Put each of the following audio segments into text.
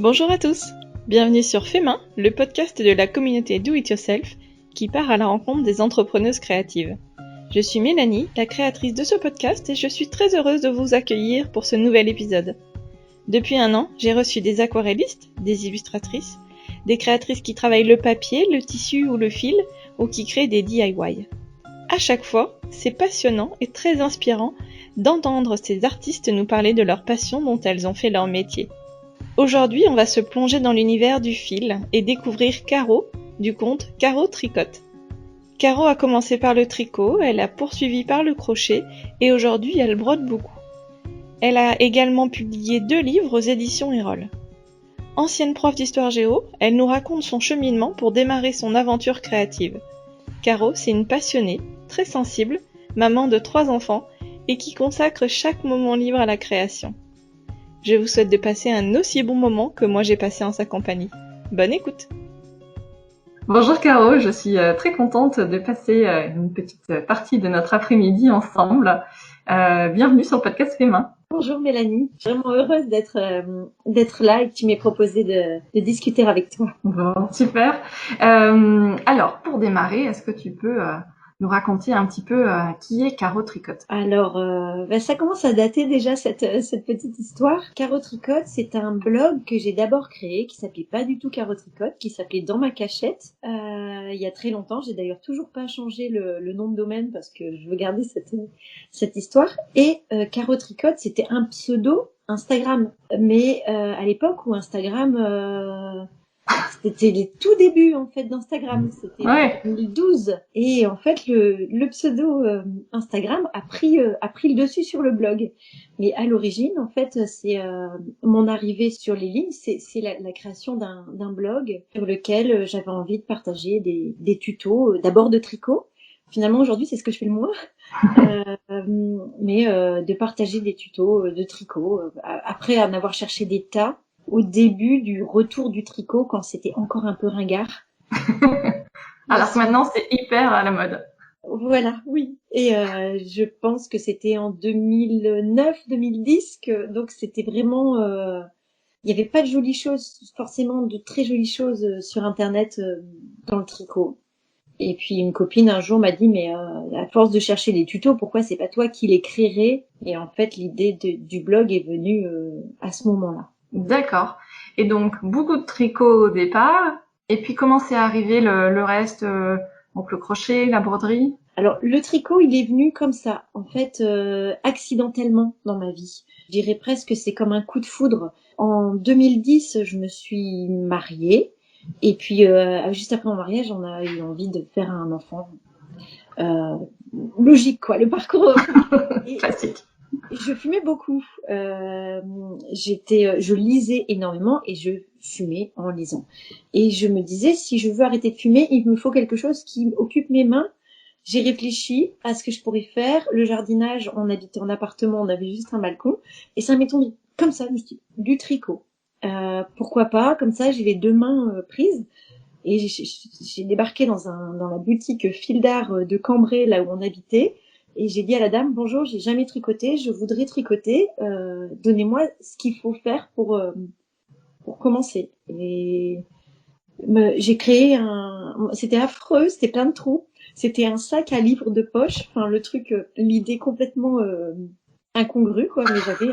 Bonjour à tous, bienvenue sur Fait Main, le podcast de la communauté Do It Yourself qui part à la rencontre des entrepreneuses créatives. Je suis Mélanie, la créatrice de ce podcast et je suis très heureuse de vous accueillir pour ce nouvel épisode. Depuis 1 an, j'ai reçu des aquarellistes, des illustratrices, des créatrices qui travaillent le papier, le tissu ou le fil ou qui créent des DIY. À chaque fois, c'est passionnant et très inspirant d'entendre ces artistes nous parler de leur passion dont elles ont fait leur métier. Aujourd'hui, on va se plonger dans l'univers du fil et découvrir Caro, du compte Caro Tricote. Caro a commencé par le tricot, elle a poursuivi par le crochet et aujourd'hui elle brode beaucoup. Elle a également publié 2 livres aux éditions Erol. Ancienne prof d'histoire géo, elle nous raconte son cheminement pour démarrer son aventure créative. Caro, c'est une passionnée, très sensible, maman de 3 enfants et qui consacre chaque moment libre à la création. Je vous souhaite de passer un aussi bon moment que moi j'ai passé en sa compagnie. Bonne écoute! Bonjour Caro, je suis très contente de passer une petite partie de notre après-midi ensemble. Bienvenue sur le podcast Fait Main. Bonjour Mélanie, je suis vraiment heureuse d'être là et que tu m'aies proposé de discuter avec toi. Bon, super. Alors, pour démarrer, est-ce que tu peux nous raconter un petit peu qui est Caro Tricote? Alors, ça commence à dater déjà cette petite histoire. Caro Tricote, c'est un blog que j'ai d'abord créé qui s'appelait pas du tout Caro Tricote, qui s'appelait Dans ma cachette. Il y a très longtemps, j'ai d'ailleurs toujours pas changé le nom de domaine parce que je veux garder cette histoire. Et Caro Tricote, c'était un pseudo Instagram, mais à l'époque où Instagram c'était les tout débuts en fait d'Instagram, c'était en 2012 et en fait le pseudo Instagram a pris le dessus sur le blog. Mais à l'origine en fait c'est mon arrivée sur les lignes, c'est la création d'un blog sur lequel j'avais envie de partager des tutos d'abord de tricot. Finalement aujourd'hui c'est ce que je fais le moins. Mais de partager des tutos de tricot après en avoir cherché des tas au début du retour du tricot quand c'était encore un peu ringard. Alors que maintenant c'est hyper à la mode. Voilà, oui. Et je pense que c'était en 2009-2010 donc c'était vraiment il n'y avait pas de jolies choses, forcément de très jolies choses sur internet dans le tricot. Et puis une copine un jour m'a dit mais à force de chercher des tutos, pourquoi c'est pas toi qui les créerais? Et en fait l'idée du blog est venue à ce moment-là. D'accord. Et donc beaucoup de tricot au départ. Et puis comment c'est arrivé le reste, donc le crochet, la broderie? Alors le tricot il est venu comme ça, en fait accidentellement dans ma vie. Je dirais presque que c'est comme un coup de foudre. En 2010 je me suis mariée. Et puis juste après mon mariage, on a eu envie de faire un enfant. Logique quoi, le parcours classique. Je fumais beaucoup. Je lisais énormément et je fumais en lisant. Et je me disais, si je veux arrêter de fumer, il me faut quelque chose qui occupe mes mains. J'ai réfléchi à ce que je pourrais faire. Le jardinage, on habitait en appartement, on avait juste un balcon. Et ça m'est tombé comme ça, je me suis dit, du tricot. Pourquoi pas? Comme ça, j'ai les 2 mains prises. Et j'ai débarqué dans la boutique Fil d'Art de Cambrai, là où on habitait. Et j'ai dit à la dame, bonjour, j'ai jamais tricoté, je voudrais tricoter, donnez-moi ce qu'il faut faire pour commencer. Et j'ai créé c'était affreux, c'était plein de trous. C'était un sac à livres de poche, enfin le truc, l'idée complètement incongrue quoi, mais j'avais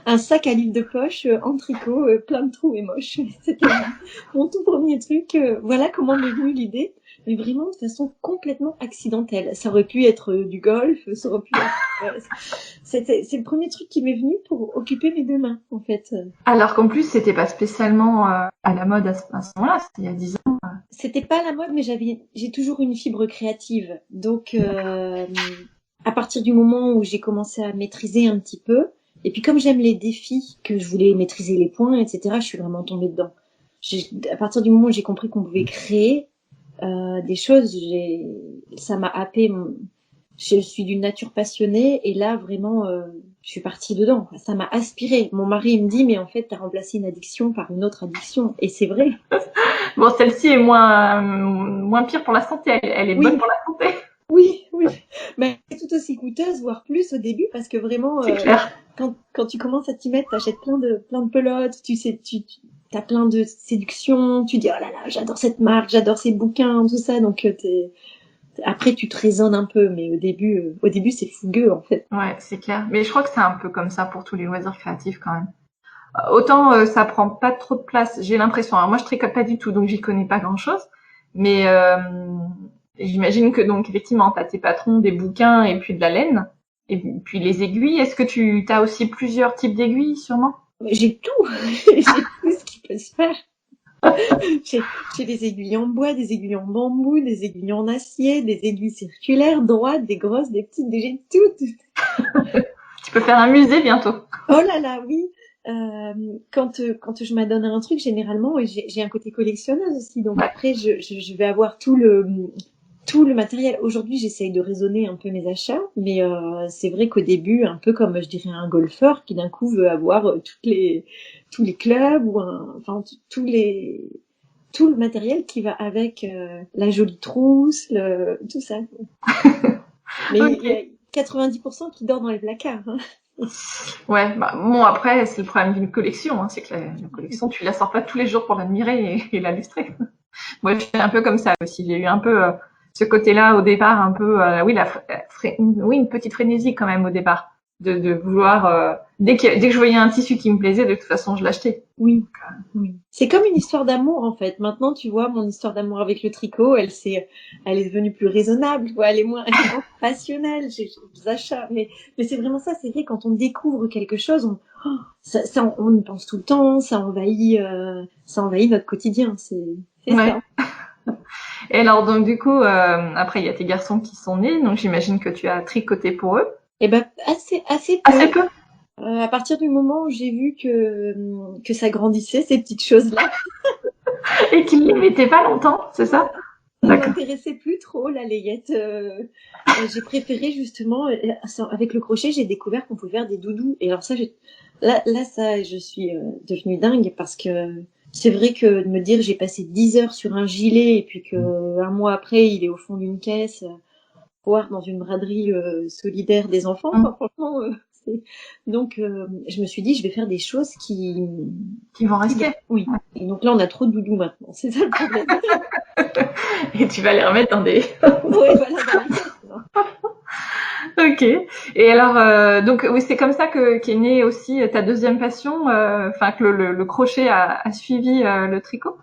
un sac à livres de poche en tricot, plein de trous et moche. C'était mon tout premier truc. Voilà comment m'est venue l'idée, mais vraiment de façon complètement accidentelle. Ça aurait pu être du golf, ça aurait pu être... c'est le premier truc qui m'est venu pour occuper mes 2 mains, en fait. Alors qu'en plus, c'était pas spécialement à la mode à ce moment-là, c'était il y a 10 ans. C'était pas à la mode, mais j'ai toujours une fibre créative. Donc, à partir du moment où j'ai commencé à maîtriser un petit peu, et puis comme j'aime les défis, que je voulais maîtriser les points, etc., je suis vraiment tombée dedans. À partir du moment où j'ai compris qu'on pouvait créer des choses, ça m'a happé. Je suis d'une nature passionnée et là vraiment je suis partie dedans. Ça m'a aspiré. Mon mari me dit mais en fait t'as remplacé une addiction par une autre addiction et c'est vrai. Bon, celle-ci est moins pire pour la santé. Elle est bonne pour la santé. Oui, oui. Mais tout aussi coûteuse, voire plus au début, parce que vraiment, C'est clair. quand tu commences à t'y mettre, t'achètes plein de pelotes, tu sais, t'as plein de séductions, tu dis, oh là là, j'adore cette marque, j'adore ces bouquins, tout ça, donc après tu te raisonnes un peu, mais au début c'est fougueux, en fait. Ouais, c'est clair. Mais je crois que c'est un peu comme ça pour tous les loisirs créatifs quand même. Autant ça prend pas trop de place, j'ai l'impression. Alors moi je tricote pas du tout, donc j'y connais pas grand-chose. Mais j'imagine que donc effectivement t'as tes patrons, des bouquins et puis de la laine. Et puis les aiguilles, est-ce que tu as aussi plusieurs types d'aiguilles sûrement? Mais j'ai tout, j'ai tout ce qui peut se faire. J'ai des aiguilles en bois, des aiguilles en bambou, des aiguilles en acier, des aiguilles circulaires, droites, des grosses, des petites, j'ai tout. Tu peux faire un musée bientôt. Oh là là, oui. Quand je m'adonne à un truc, généralement, et j'ai un côté collectionneuse aussi. Donc Ouais. après, je vais avoir tout le matériel. Aujourd'hui, j'essaye de raisonner un peu mes achats, mais c'est vrai qu'au début, un peu comme je dirais un golfeur qui d'un coup veut avoir tous les clubs ou enfin tout le matériel qui va avec la jolie trousse, tout ça. Mais il y Ok. a 90% qui dort dans les placards. Hein. Ouais, bah, bon après c'est le problème d'une collection, hein, c'est que la collection tu la sors pas tous les jours pour l'admirer et la lustrer. Moi je suis un peu comme ça aussi, j'ai eu un peu ce côté-là au départ, un peu oui oui une petite frénésie quand même au départ de vouloir dès que je voyais un tissu qui me plaisait de toute façon je l'achetais. Oui, oui. C'est comme une histoire d'amour en fait. Maintenant, tu vois, mon histoire d'amour avec le tricot, elle est devenue plus raisonnable. Tu vois, elle est moins passionnelle. J'ai des achats, mais c'est vraiment ça. C'est vrai quand on découvre quelque chose, on y pense tout le temps. Ça envahit notre quotidien. C'est Ouais. ça. Et alors donc du coup après il y a tes garçons qui sont nés, donc j'imagine que tu as tricoté pour eux. Et ben assez peu. Assez peu. À partir du moment où j'ai vu que ça grandissait ces petites choses-là. Et qu'ils les mettaient pas longtemps, c'est ça? Ça D'accord. m'intéressait plus trop, la layette. J'ai préféré justement, avec le crochet, j'ai découvert qu'on pouvait faire des doudous. Et alors ça, ça, je suis devenue dingue parce que c'est vrai que de me dire j'ai passé 10 heures sur un gilet et puis que un mois après, il est au fond d'une caisse, voire dans une braderie solidaire des enfants. Mmh. Enfin, franchement, donc je me suis dit je vais faire des choses Qui vont rester. oui. Et donc là, on a trop de doudous maintenant. C'est ça le problème. Et tu vas les remettre dans des. Ouais, voilà, dans la caisse. Non. Ok. Et alors, donc oui, c'est comme ça que qu'est née aussi ta deuxième passion, enfin que le crochet a suivi le tricot.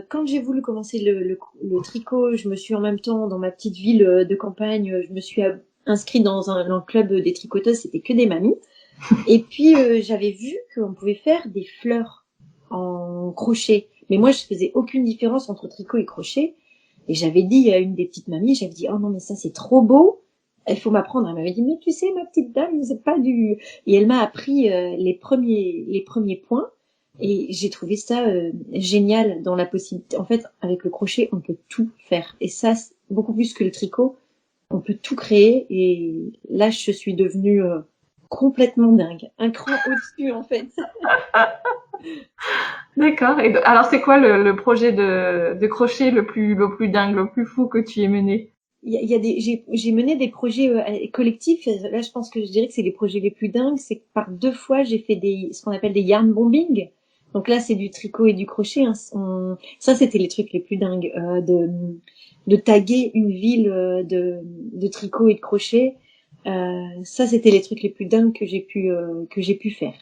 Quand j'ai voulu commencer le tricot, je me suis en même temps, dans ma petite ville de campagne, je me suis inscrite dans un club des tricoteuses, c'était que des mamies. Et puis, j'avais vu qu'on pouvait faire des fleurs en crochet. Mais moi, je faisais aucune différence entre tricot et crochet. Et j'avais dit à une des petites mamies, j'avais dit, oh non, mais ça, c'est trop beau. Il faut m'apprendre. Elle m'avait dit, mais tu sais, ma petite dame, c'est pas du... Et elle m'a appris les premiers points. Et j'ai trouvé ça génial dans la possibilité. En fait, avec le crochet, on peut tout faire. Et ça, beaucoup plus que le tricot, on peut tout créer. Et là, je suis devenue complètement dingue. Un cran au-dessus, en fait. D'accord. Et alors, c'est quoi le projet de crochet le plus dingue, le plus fou que tu aies mené? Il y a j'ai mené des projets collectifs. Là, je pense que je dirais que c'est les projets les plus dingues. C'est que par 2 fois, j'ai fait ce qu'on appelle des yarn bombing. Donc là, c'est du tricot et du crochet. Hein. Ça, c'était les trucs les plus dingues. De taguer une ville de tricot et de crochet. Ça, c'était les trucs les plus dingues que j'ai pu faire.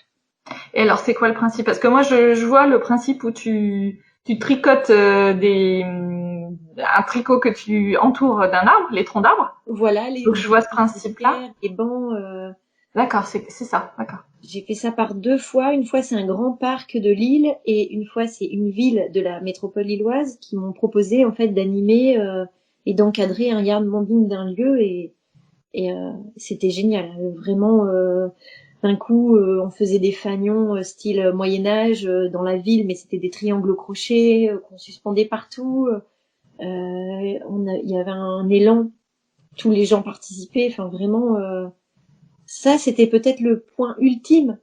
Et alors, c'est quoi le principe? Parce que moi, je vois le principe où tu tricotes un tricot que tu entoures d'un arbre, les troncs d'arbres. Voilà, Donc, je vois ce principe-là. les bancs. D'accord, c'est ça, d'accord. J'ai fait ça par 2 fois. Une fois, c'est un grand parc de Lille et une fois, c'est une ville de la métropole lilloise qui m'ont proposé en fait d'animer et d'encadrer un yarn bombing d'un lieu et c'était génial. Vraiment, d'un coup, on faisait des fanions style Moyen Âge dans la ville, mais c'était des triangles au crochet qu'on suspendait partout. Il y avait un élan, tous les gens participaient. Enfin, vraiment, ça, c'était peut-être le point ultime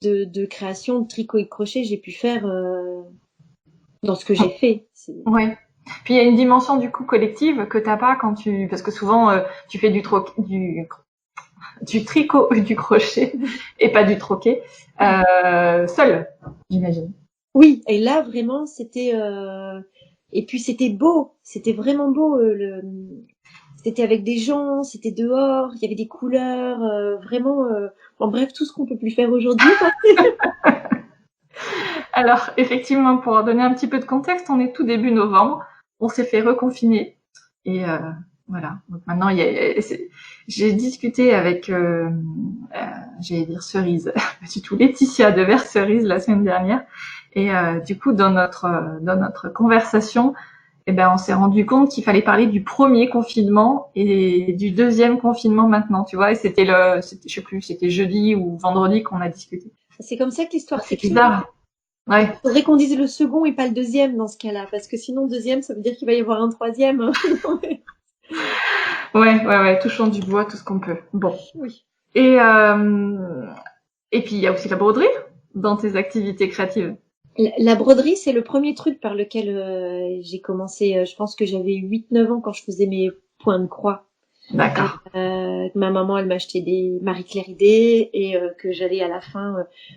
de création de tricot et de crochet j'ai pu faire dans ce que j'ai fait. Ouais. Puis il y a une dimension du coup collective que t'as pas quand parce que souvent tu fais du tricot ou du crochet et pas du troquet seul, j'imagine. Oui, et là vraiment c'était et puis c'était beau, c'était vraiment beau. C'était avec des gens, c'était dehors, il y avait des couleurs, vraiment. En bref, tout ce qu'on peut plus faire aujourd'hui. Alors effectivement, pour donner un petit peu de contexte, on est tout début novembre, on s'est fait reconfiner et voilà. Donc maintenant, j'ai discuté avec, j'allais dire Cerise, pas du tout, Laetitia de Vers Cerise la semaine dernière. Et du coup, dans notre conversation, eh ben, on s'est rendu compte qu'il fallait parler du premier confinement et du deuxième confinement maintenant, tu vois. Et je sais plus, c'était jeudi ou vendredi qu'on a discuté. C'est comme ça que l'histoire C'est s'écrit. bizarre. Ouais. Il faudrait qu'on dise le second et pas le deuxième dans ce cas-là, parce que sinon deuxième, ça veut dire qu'il va y avoir un troisième. Ouais, touchons du bois, tout ce qu'on peut. Bon. Oui. Et puis il y a aussi la broderie dans tes activités créatives. La broderie, c'est le premier truc par lequel j'ai commencé. Je pense que j'avais 8-9 ans quand je faisais mes points de croix. D'accord. Ma maman, elle m'achetait des Marie-Claire Idée et que j'allais à la fin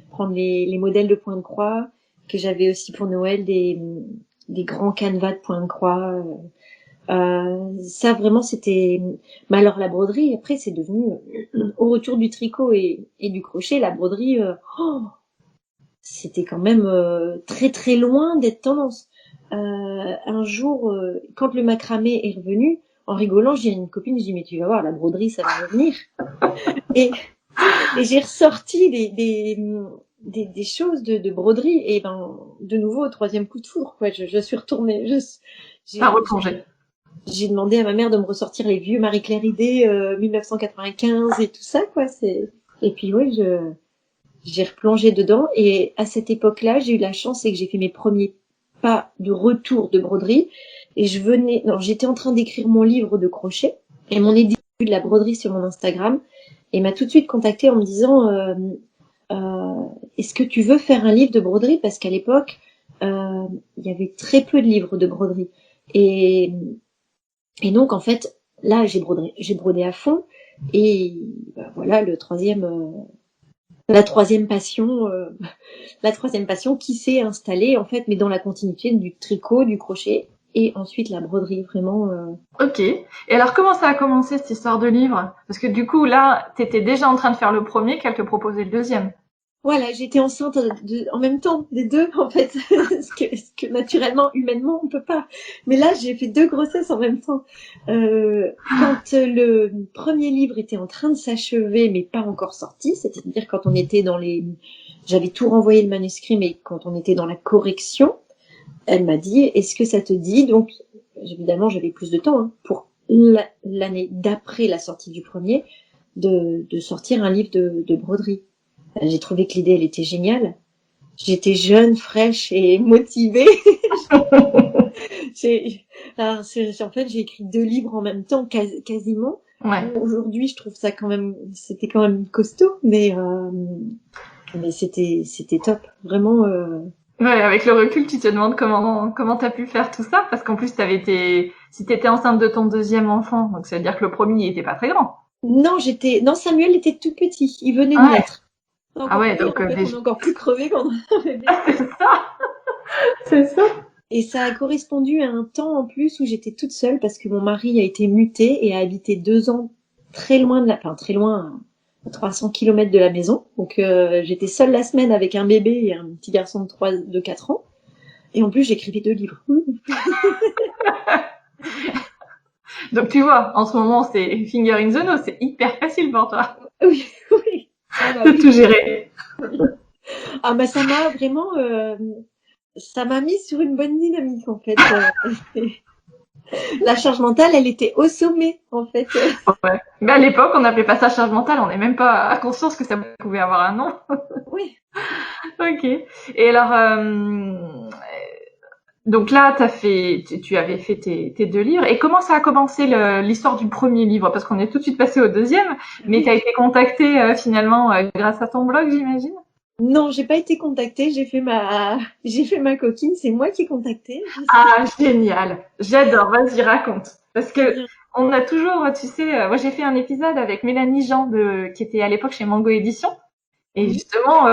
prendre les modèles de points de croix, que j'avais aussi pour Noël des grands canevas de points de croix. Ça vraiment c'était. Mais alors la broderie, après c'est devenu au retour du tricot et du crochet, la broderie, c'était quand même très très loin d'être tendance. Un jour, quand le macramé est revenu, en rigolant, j'ai une copine, je dis mais tu vas voir, la broderie ça va revenir. Et j'ai ressorti des choses de broderie et ben de nouveau au troisième coup de foudre quoi. Je suis retournée. T'as replongé. J'ai demandé à ma mère de me ressortir les vieux Marie-Claire Idée 1995 et tout ça quoi. Et puis ouais, j'ai replongé dedans et à cette époque-là, j'ai eu la chance, c'est que j'ai fait mes premiers pas de retour de broderie et j'étais en train d'écrire mon livre de crochet et mon éditeur de la broderie sur mon Instagram et m'a tout de suite contacté en me disant est-ce que tu veux faire un livre de broderie parce qu'à l'époque il y avait très peu de livres de broderie et donc en fait là j'ai brodé à fond et ben, voilà la troisième passion qui s'est installée en fait, mais dans la continuité du tricot, du crochet et ensuite la broderie vraiment. Ok. Et alors comment ça a commencé cette histoire de livre? Parce que du coup là, t'étais déjà en train de faire le premier, qu'elle te proposait le deuxième. Voilà, j'étais enceinte en même temps des deux en fait, ce que naturellement, humainement, on peut pas. Mais là, j'ai fait 2 grossesses en même temps. Quand le premier livre était en train de s'achever, mais pas encore sorti, c'est-à-dire quand on était j'avais tout renvoyé le manuscrit, mais quand on était dans la correction, elle m'a dit, est-ce que ça te dit? Donc, évidemment, j'avais plus de temps pour l'année d'après la sortie du premier, de sortir un livre de broderie. J'ai trouvé que l'idée, elle était géniale. J'étais jeune, fraîche et motivée. En fait, j'ai écrit 2 livres en même temps, quasiment. Ouais. Aujourd'hui, je trouve ça c'était quand même costaud, mais c'était top. Vraiment. Ouais, avec le recul, tu te demandes comment t'as pu faire tout ça, parce qu'en plus si t'étais enceinte de ton deuxième enfant, donc ça veut dire que le premier il était pas très grand. Non, Samuel était tout petit. Il venait de Ouais. naître. Ah ouais, pire, donc en fait, on est encore plus crevé quand on a un bébé. c'est ça. C'est ça. Et ça a correspondu à un temps en plus où j'étais toute seule parce que mon mari a été muté et a habité 2 ans très loin très loin, à 300 km de la maison. Donc j'étais seule la semaine avec un bébé et un petit garçon de 4 ans. Et en plus, j'écrivais 2 livres. Donc tu vois, en ce moment c'est finger in the nose, c'est hyper facile pour toi Oui, oui. de tout gérer. Ah bah ça m'a vraiment, ça m'a mis sur une bonne dynamique en fait. La charge mentale, elle était au sommet en fait. Ouais. Mais à l'époque, on n'appelait pas ça charge mentale, on n'est même pas à conscience que ça pouvait avoir un nom. Oui. Ok. Et alors, donc là, tu avais fait tes 2 livres. Et comment ça a commencé l'histoire du premier livre? Parce qu'on est tout de suite passé au deuxième, mais tu as été contactée finalement grâce à ton blog, j'imagine? Non, j'ai pas été contactée. J'ai fait ma coquine. C'est moi qui ai contacté. Ah, génial. J'adore. Vas-y, raconte. Parce que Bien. on a toujours, tu sais, moi j'ai fait un épisode avec Mélanie Jean qui était à l'époque chez Mango Édition. Et Mhm. justement,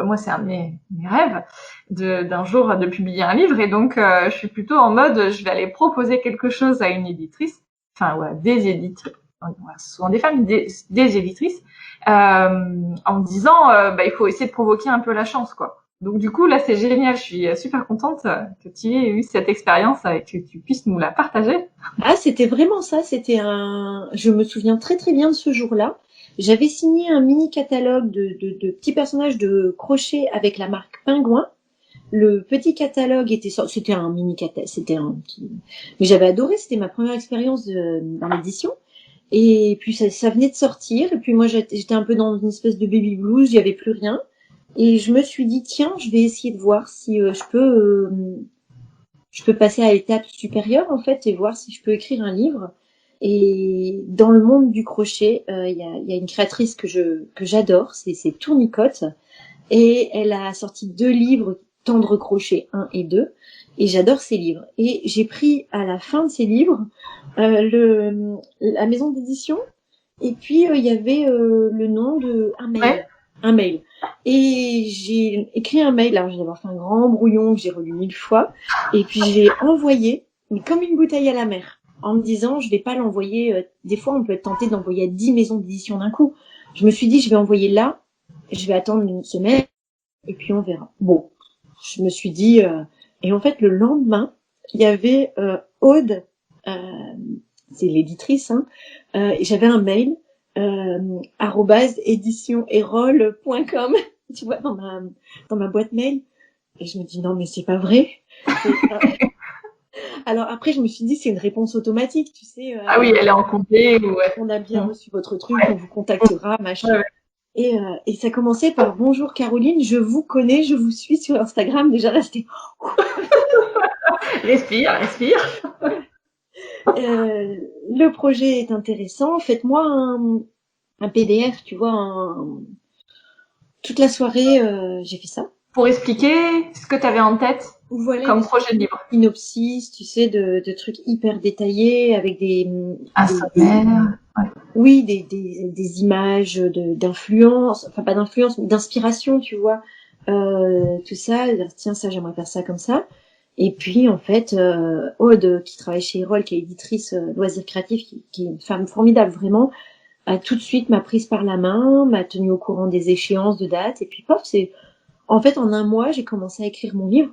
moi c'est un de mes rêves d'un jour de publier un livre. Et donc, je suis plutôt en mode, je vais aller proposer quelque chose à une éditrice. Enfin, ouais, des éditrices. Souvent des femmes, des éditrices. En me disant, il faut essayer de provoquer un peu la chance, quoi. Donc du coup, là, c'est génial. Je suis super contente que tu aies eu cette expérience et que tu puisses nous la partager. Ah, c'était vraiment ça. Je me souviens très très bien de ce jour-là. J'avais signé un mini catalogue de petits personnages de crochet avec la marque Pingouin. Le petit catalogue c'était un mini catalogue, c'était un petit, mais j'avais adoré. C'était ma première expérience dans l'édition. Et puis ça venait de sortir. Et puis moi, j'étais un peu dans une espèce de baby blues. J'y avais plus rien. Et je me suis dit, tiens, je vais essayer de voir si je peux passer à l'étape supérieure en fait et voir si je peux écrire un livre. Et dans le monde du crochet, il y a une créatrice que j'adore, c'est Tournicotte, et elle a sorti 2 livres, Tendre crochet 1 et 2, et j'adore ces livres. Et j'ai pris à la fin de ces livres la maison d'édition, et puis il y avait le nom de Ouais. un mail. Et j'ai écrit un mail, alors j'ai d'abord fait un grand brouillon que j'ai relu 1000 fois, et puis j'ai envoyé, mais comme une bouteille à la mer, en me disant je vais pas l'envoyer. Des fois on peut être tenté d'envoyer à 10 maisons d'édition d'un coup. Je me suis dit je vais envoyer là, je vais attendre une semaine et puis on verra. Bon, je me suis dit et en fait le lendemain il y avait Aude, euh, c'est l'éditrice, hein, et j'avais un mail @éditionerol.com tu vois dans ma boîte mail, et je me dis non mais c'est pas vrai. Et, alors après je me suis dit c'est une réponse automatique, tu sais, Ah oui, elle est en complet. Ouais. on a bien Mm. reçu votre truc, on vous contactera, machin. Ouais. Et ça commençait par bonjour Caroline, je vous connais, je vous suis sur Instagram. Déjà là, c'était Respire, respire. le projet est intéressant. Faites-moi un PDF, tu vois. Toute la soirée, j'ai fait ça. Pour expliquer ce que tu avais en tête Voilà une comme espèce projet de de livre. synopsis, tu sais, de trucs hyper détaillés avec Un des sommaire. Ouais. oui, des images d'influence, enfin pas d'influence, mais d'inspiration, tu vois. Tout ça, tiens, ça, j'aimerais faire ça comme ça. Et puis, en fait, Aude, qui travaille chez Erol, qui est éditrice loisirs créatifs, qui est une femme formidable, vraiment, a tout de suite m'a prise par la main, m'a tenue au courant des échéances de date, et puis pof, en fait, en un mois, j'ai commencé à écrire mon livre.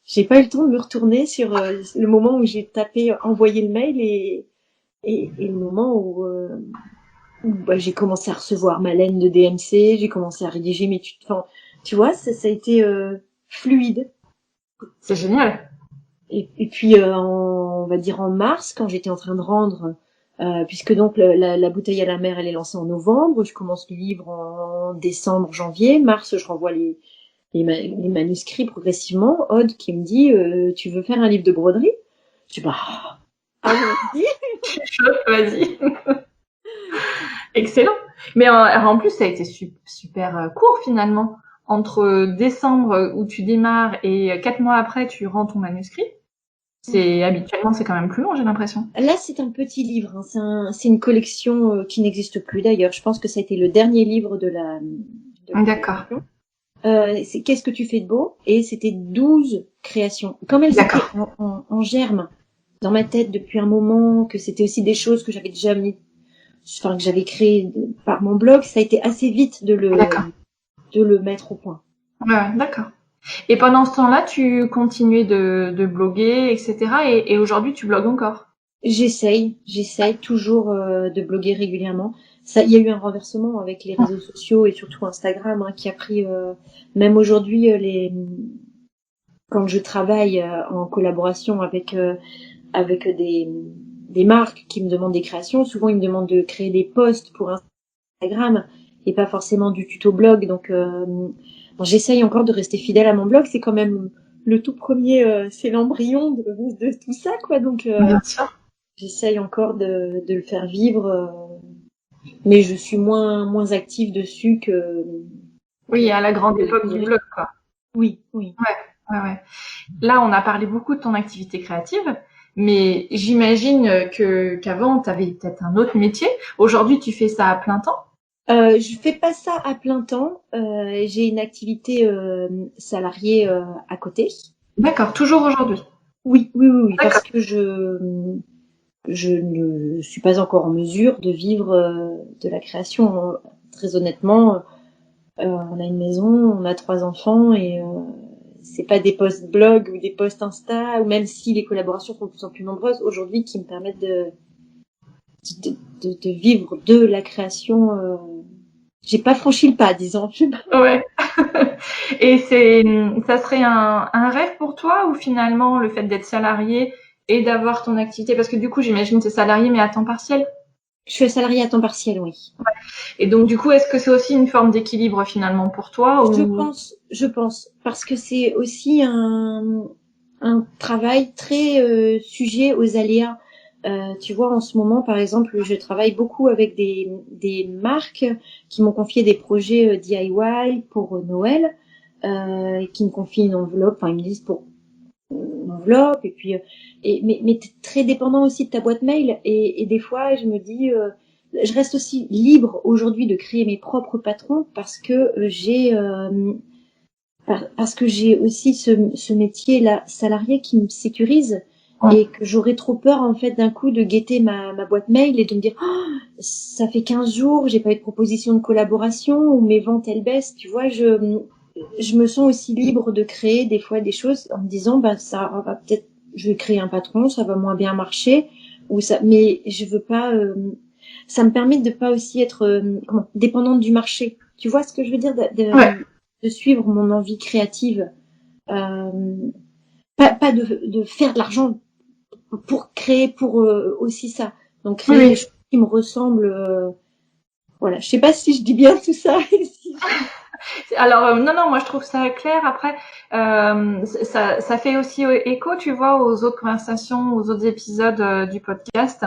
J'ai pas eu le temps de me retourner sur le moment où j'ai tapé, envoyé le mail et le moment où bah, j'ai commencé à recevoir ma laine de DMC, j'ai commencé à rédiger mes tutos. Enfin, tu vois, ça a été fluide. C'est génial. Et puis, on va dire en mars, quand j'étais en train de rendre, puisque donc la bouteille à la mer, elle est lancée en novembre, je commence le livre en décembre, janvier, mars, je renvoie les manuscrits progressivement. Aude qui me dit, tu veux faire un livre de broderie? Je dis, bah, allons-y. Chouette, vas-y. Excellent. Mais en plus, ça a été super court finalement. Entre décembre où tu démarres et 4 mois après, tu rends ton manuscrit. Habituellement, c'est quand même plus long, j'ai l'impression. Là, c'est un petit livre, hein. C'est une collection qui n'existe plus d'ailleurs. Je pense que ça a été le dernier livre de la D'accord. collection. C'est Qu'est-ce que tu fais de beau? Et c'était 12 créations. Comme elles étaient D'accord. en germe dans ma tête depuis un moment, que c'était aussi des choses que j'avais déjà que j'avais créées par mon blog, ça a été assez vite D'accord. de le mettre au point. Ouais, d'accord. Et pendant ce temps-là, tu continuais de bloguer, etc. Et aujourd'hui, tu blogues encore. J'essaye toujours de bloguer régulièrement. Ça, il y a eu un renversement avec les réseaux sociaux et surtout Instagram, hein, qui a pris, même aujourd'hui, quand je travaille en collaboration avec des marques qui me demandent des créations, souvent ils me demandent de créer des posts pour Instagram et pas forcément du tuto blog. Donc, bon, j'essaye encore de rester fidèle à mon blog. C'est quand même le tout premier, c'est l'embryon de tout ça, quoi. Donc, Bien sûr. j'essaye encore de le faire vivre, mais je suis moins active dessus Oui, à la grande époque du blog, quoi. Oui, oui. Ouais. Là, on a parlé beaucoup de ton activité créative, mais j'imagine qu'avant, tu avais peut-être un autre métier. Aujourd'hui, tu fais ça à plein temps? Je fais pas ça à plein temps. J'ai une activité salariée à côté. D'accord, toujours aujourd'hui. Oui, D'accord. parce que je ne suis pas encore en mesure de vivre de la création. Très honnêtement, on a une maison, on a 3 enfants et c'est pas des posts blog ou des posts Insta, ou même si les collaborations sont de plus en plus nombreuses aujourd'hui, qui me permettent de vivre de la création. J'ai pas franchi le pas, disons. Ouais. Et ça serait un rêve pour toi ou finalement le fait d'être salarié et d'avoir ton activité, parce que du coup, j'imagine que tu es salarié mais à temps partiel. Je suis salariée à temps partiel, oui. Et donc, du coup, est-ce que c'est aussi une forme d'équilibre finalement pour toi ou... Je pense, parce que c'est aussi un travail très sujet aux aléas. Tu vois, en ce moment, par exemple, je travaille beaucoup avec des marques qui m'ont confié des projets DIY pour Noël, qui me confient une enveloppe, enfin, ils me disent pour une enveloppe, et puis, mais t'es très dépendant aussi de ta boîte mail, et des fois, je me dis, je reste aussi libre aujourd'hui de créer mes propres patrons parce que parce que j'ai aussi ce métier-là salarié qui me sécurise Ouais. et que j'aurais trop peur en fait d'un coup de guetter ma boîte mail et de me dire oh, ça fait 15 jours, j'ai pas eu de proposition de collaboration ou mes ventes elles baissent, tu vois, je me sens aussi libre de créer des fois des choses en me disant ben ça va peut-être je vais créer un patron, ça va moins bien marcher ou ça mais je veux pas ça me permet de pas aussi être dépendante du marché. Tu vois ce que je veux dire Ouais. de suivre mon envie créative, euh, pas de faire de l'argent pour créer pour aussi ça. Donc Oui, créer des oui. choses qui me ressemblent. Voilà, je sais pas si je dis bien tout ça. Alors, non, moi je trouve ça clair. Après, ça fait aussi écho, tu vois, aux autres conversations, aux autres épisodes du podcast,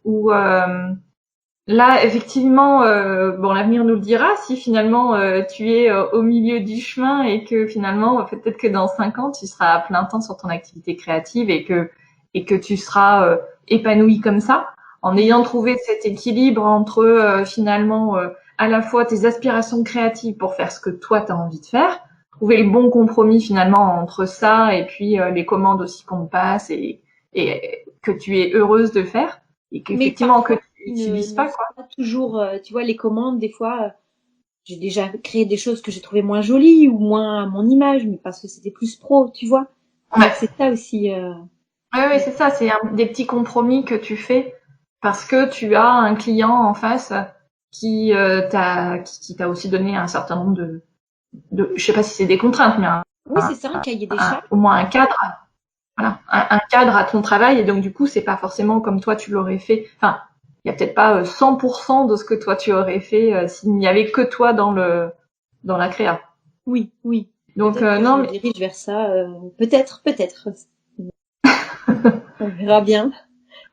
où là, effectivement, bon, l'avenir nous le dira. Si finalement tu es au milieu du chemin et que finalement, peut-être que dans 5 ans, tu seras à plein temps sur ton activité créative et que tu seras épanoui comme ça, en ayant trouvé cet équilibre entre finalement à la fois tes aspirations créatives pour faire ce que toi tu as envie de faire, trouver le bon compromis finalement entre ça et puis les commandes aussi qu'on te passe et que tu es heureuse de faire et Mais qu'effectivement que parfois, tu n'utilises ne pas, sont quoi. pas toujours. Tu vois, les commandes, des fois, j'ai déjà créé des choses que j'ai trouvées moins jolies ou moins à mon image, mais parce que c'était plus pro, tu vois. Ouais, Donc c'est ça aussi. ouais, c'est ça, c'est des petits compromis que tu fais parce que tu as un client en face qui t'a aussi donné un certain nombre je sais pas si c'est des contraintes, mais Oui, c'est ça, un cahier des charges. au moins un cadre, voilà, un cadre à ton travail et donc du coup c'est pas forcément comme toi tu l'aurais fait. Enfin, il y a peut-être pas 100% de ce que toi tu aurais fait s'il n'y avait que toi dans la créa. Oui. Donc Peut-être que je non, me mais dirige vers ça. Peut-être. On verra bien.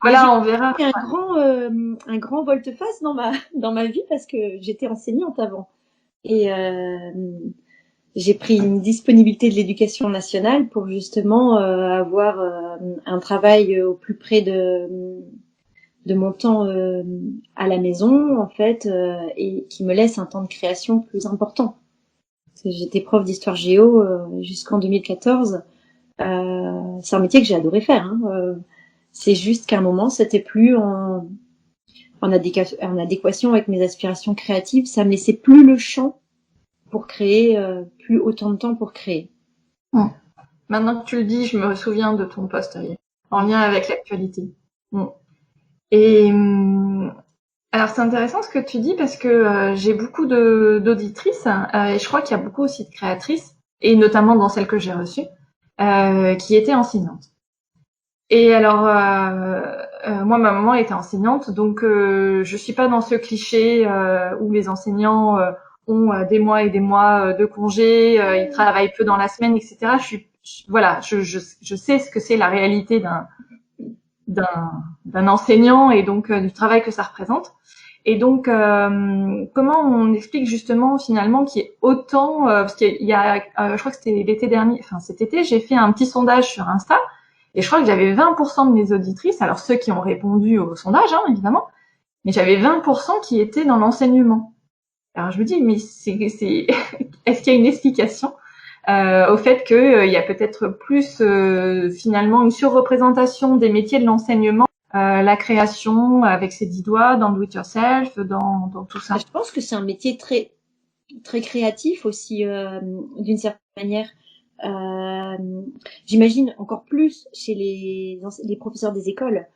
Mais j'ai voilà, on verra. fait un grand volte-face dans ma vie parce que j'étais enseignante avant. Et j'ai pris une disponibilité de l'éducation nationale pour justement avoir un travail au plus près de mon temps à la maison, en fait, et qui me laisse un temps de création plus important. Parce que j'étais prof d'histoire géo jusqu'en 2014. C'est un métier que j'ai adoré faire. Hein. C'est juste qu'à un moment, c'était plus en adéquation avec mes aspirations créatives. Ça me laissait plus le champ pour créer, plus autant de temps pour créer. Maintenant que tu le dis, je me souviens de ton post en lien avec l'actualité. Mm. Et alors c'est intéressant ce que tu dis parce que j'ai beaucoup d'auditrices et je crois qu'il y a beaucoup aussi de créatrices et notamment dans celles que j'ai reçues qui étaient enseignantes. Et alors moi ma maman était enseignante donc je suis pas dans ce cliché où les enseignants ont des mois et des mois de congés, ils travaillent peu dans la semaine, etc. Voilà, je sais ce que c'est la réalité d'un enseignant et donc du travail que ça représente. Et donc, comment on explique justement finalement qu'il y ait autant, parce qu'il y a, je crois que c'était l'été dernier, enfin cet été, j'ai fait un petit sondage sur Insta, et je crois que j'avais 20% de mes auditrices, alors ceux qui ont répondu au sondage, hein, évidemment, mais j'avais 20% qui étaient dans l'enseignement. Alors je me dis, mais est-ce qu'il y a une explication au fait qu'il y a peut-être plus finalement une surreprésentation des métiers de l'enseignement, la création avec ses 10 doigts, dans le do-it-yourself, dans tout ça. Je pense que c'est un métier très très créatif aussi, d'une certaine manière. J'imagine encore plus chez les professeurs des écoles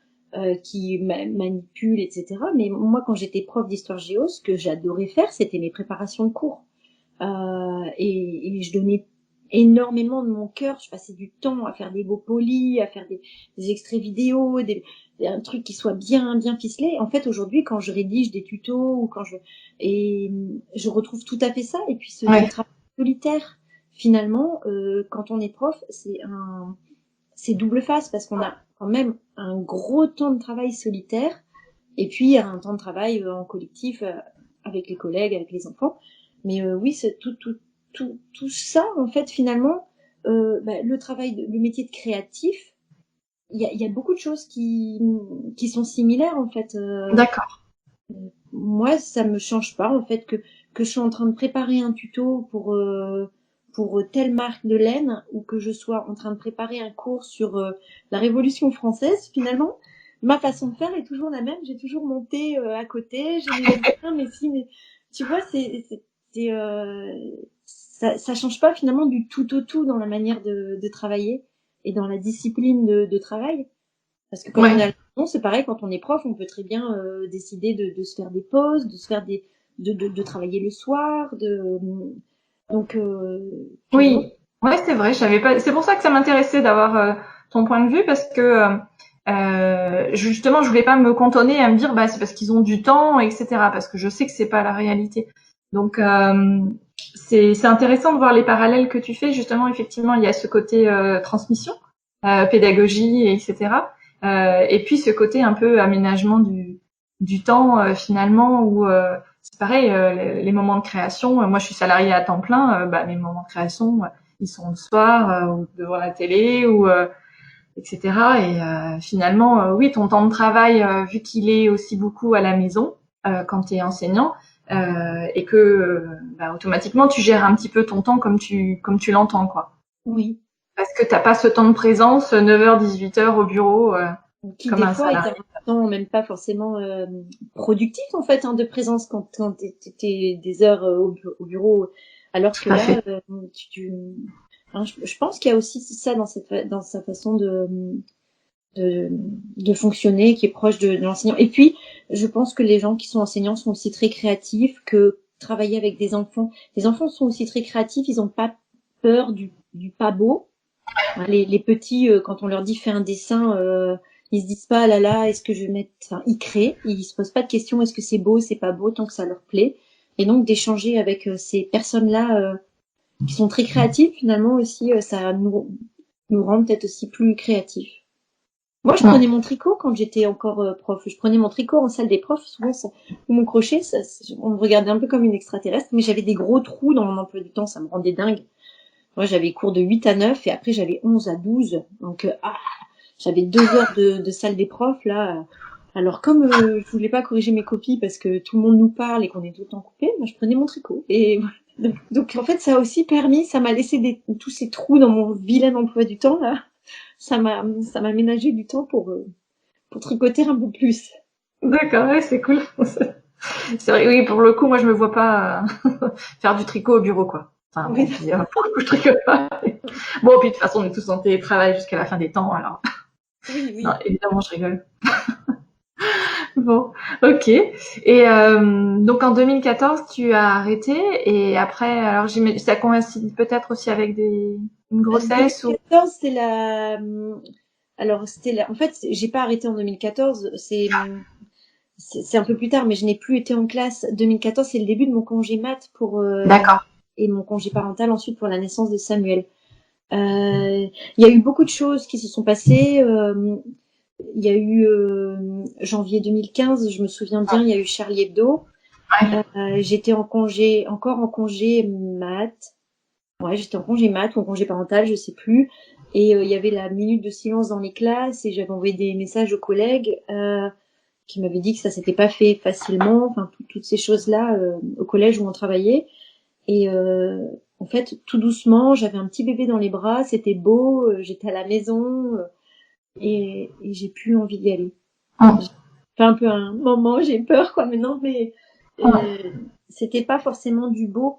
qui manipulent, etc. Mais moi, quand j'étais prof d'histoire géo, ce que j'adorais faire, c'était mes préparations de cours. Et je donnais énormément de mon cœur. Je passais du temps à faire des beaux polis, à faire des extraits vidéo, un truc qui soit bien ficelé. En fait, aujourd'hui, quand je rédige des tutos ou je retrouve tout à fait ça. Et puis ce travail solitaire, finalement, quand on est prof, c'est double face parce qu'on a quand même un gros temps de travail solitaire et puis un temps de travail en collectif avec les collègues, avec les enfants. Mais oui, c'est tout ça, en fait, finalement, le travail, le métier de créatif, il y a beaucoup de choses qui sont similaires, en fait. D'accord. Moi, ça me change pas, en fait, que je suis en train de préparer un tuto pour telle marque de laine ou que je sois en train de préparer un cours sur la Révolution française, finalement. Ma façon de faire est toujours la même. J'ai toujours mon thé à côté, j'ai mes bouquins, mais tu vois, ça change pas finalement du tout au tout dans la manière de travailler et dans la discipline de travail. Parce que quand on est à la maison, c'est pareil, quand on est prof, on peut très bien décider de se faire des pauses, de se faire de travailler le soir, donc oui, ouais, c'est vrai. J'avais pas. C'est pour ça que ça m'intéressait d'avoir ton point de vue parce que justement, je voulais pas me cantonner à me dire bah c'est parce qu'ils ont du temps, etc. Parce que je sais que c'est pas la réalité. Donc c'est intéressant de voir les parallèles que tu fais. Justement, effectivement, il y a ce côté transmission, pédagogie, etc. Et puis ce côté un peu aménagement du temps finalement où c'est pareil, les moments de création. Moi, je suis salariée à temps plein. Mes moments de création, ils sont le soir ou devant la télé ou etc. Et finalement, oui, ton temps de travail, vu qu'il est aussi beaucoup à la maison quand tu es enseignant, et que automatiquement tu gères un petit peu ton temps comme tu l'entends, quoi. oui. Parce que t'as pas ce temps de présence 9h 18h au bureau Qui comme des un fois est salarié. un temps même pas forcément productif en fait de présence quand t'es des heures au bureau, alors que Tout à là fait. je pense qu'il y a aussi ça dans sa façon de fonctionner qui est proche de l'enseignant. Et puis je pense que les gens qui sont enseignants sont aussi très créatifs, que travailler avec des enfants, les enfants sont aussi très créatifs, ils ont pas peur du pas beau. Hein, les petits, quand on leur dit fais un dessin, ils se disent pas ah là là, est-ce que je vais mettre, enfin, ils créent, ils se posent pas de questions, est-ce que c'est beau, c'est pas beau, tant que ça leur plaît. Et donc d'échanger avec ces personnes-là qui sont très créatives, finalement aussi, ça nous rend peut-être aussi plus créatifs. Moi, je prenais mon tricot quand j'étais encore prof. Je prenais mon tricot en salle des profs, souvent, ou mon crochet, on me regardait un peu comme une extraterrestre, mais j'avais des gros trous dans mon emploi du temps, ça me rendait dingue. Moi, j'avais cours de 8 à 9 et après, j'avais 11 à 12. Donc, j'avais 2 heures de salle des profs, là. Alors, comme je voulais pas corriger mes copies parce que tout le monde nous parle et qu'on est tout le temps coupé, moi, je prenais mon tricot. Et voilà. Donc, en fait, ça a aussi permis, ça m'a laissé tous ces trous dans mon vilain emploi du temps, là. Ça m'a ménagé du temps pour tricoter un peu plus. D'accord, ouais, c'est cool. C'est vrai, oui, pour le coup, moi, je me vois pas faire du tricot au bureau, quoi. Enfin, Oui. bon, puis, pour le coup, je tricote pas. Bon, puis de toute façon, on est tous en télétravail jusqu'à la fin des temps, alors. Oui. Non, évidemment, je rigole. Bon, ok. Et donc en 2014, tu as arrêté et après, alors ça coïncide peut-être aussi avec une grossesse ou 2014, en fait, j'ai pas arrêté en 2014, c'est un peu plus tard, mais je n'ai plus été en classe. 2014, c'est le début de mon congé mat D'accord. et mon congé parental ensuite pour la naissance de Samuel. Il y a eu beaucoup de choses qui se sont passées. il y a eu janvier 2015, je me souviens bien, il y a eu Charlie Hebdo. J'étais encore en congé mat. Ouais, j'étais en congé mat ou en congé parental, je sais plus. Et il y avait la minute de silence dans les classes et j'avais envoyé des messages aux collègues qui m'avaient dit que ça s'était pas fait facilement. Enfin, toutes ces choses-là au collège où on travaillait. Et en fait, tout doucement, j'avais un petit bébé dans les bras, c'était beau, j'étais à la maison et j'ai plus envie d'y aller. J'ai fait un peu un moment, j'ai peur quoi maintenant, mais c'était pas forcément du beau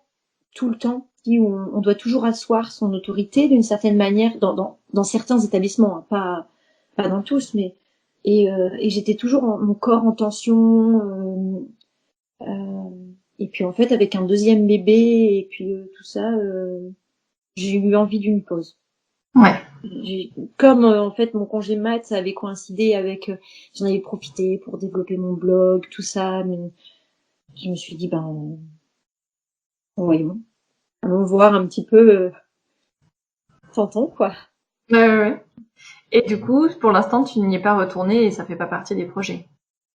tout le temps. Où on doit toujours asseoir son autorité d'une certaine manière dans certains établissements, hein, pas dans tous, mais et j'étais toujours mon corps en tension. Et puis en fait, avec un deuxième bébé et puis tout ça, j'ai eu envie d'une pause. Ouais. Comme en fait mon congé mat, ça avait coïncidé avec, j'en avais profité pour développer mon blog, tout ça, mais je me suis dit voyons, allons voir un petit peu, tentons quoi. Ouais. Et du coup, pour l'instant, tu n'y es pas retourné et ça fait pas partie des projets.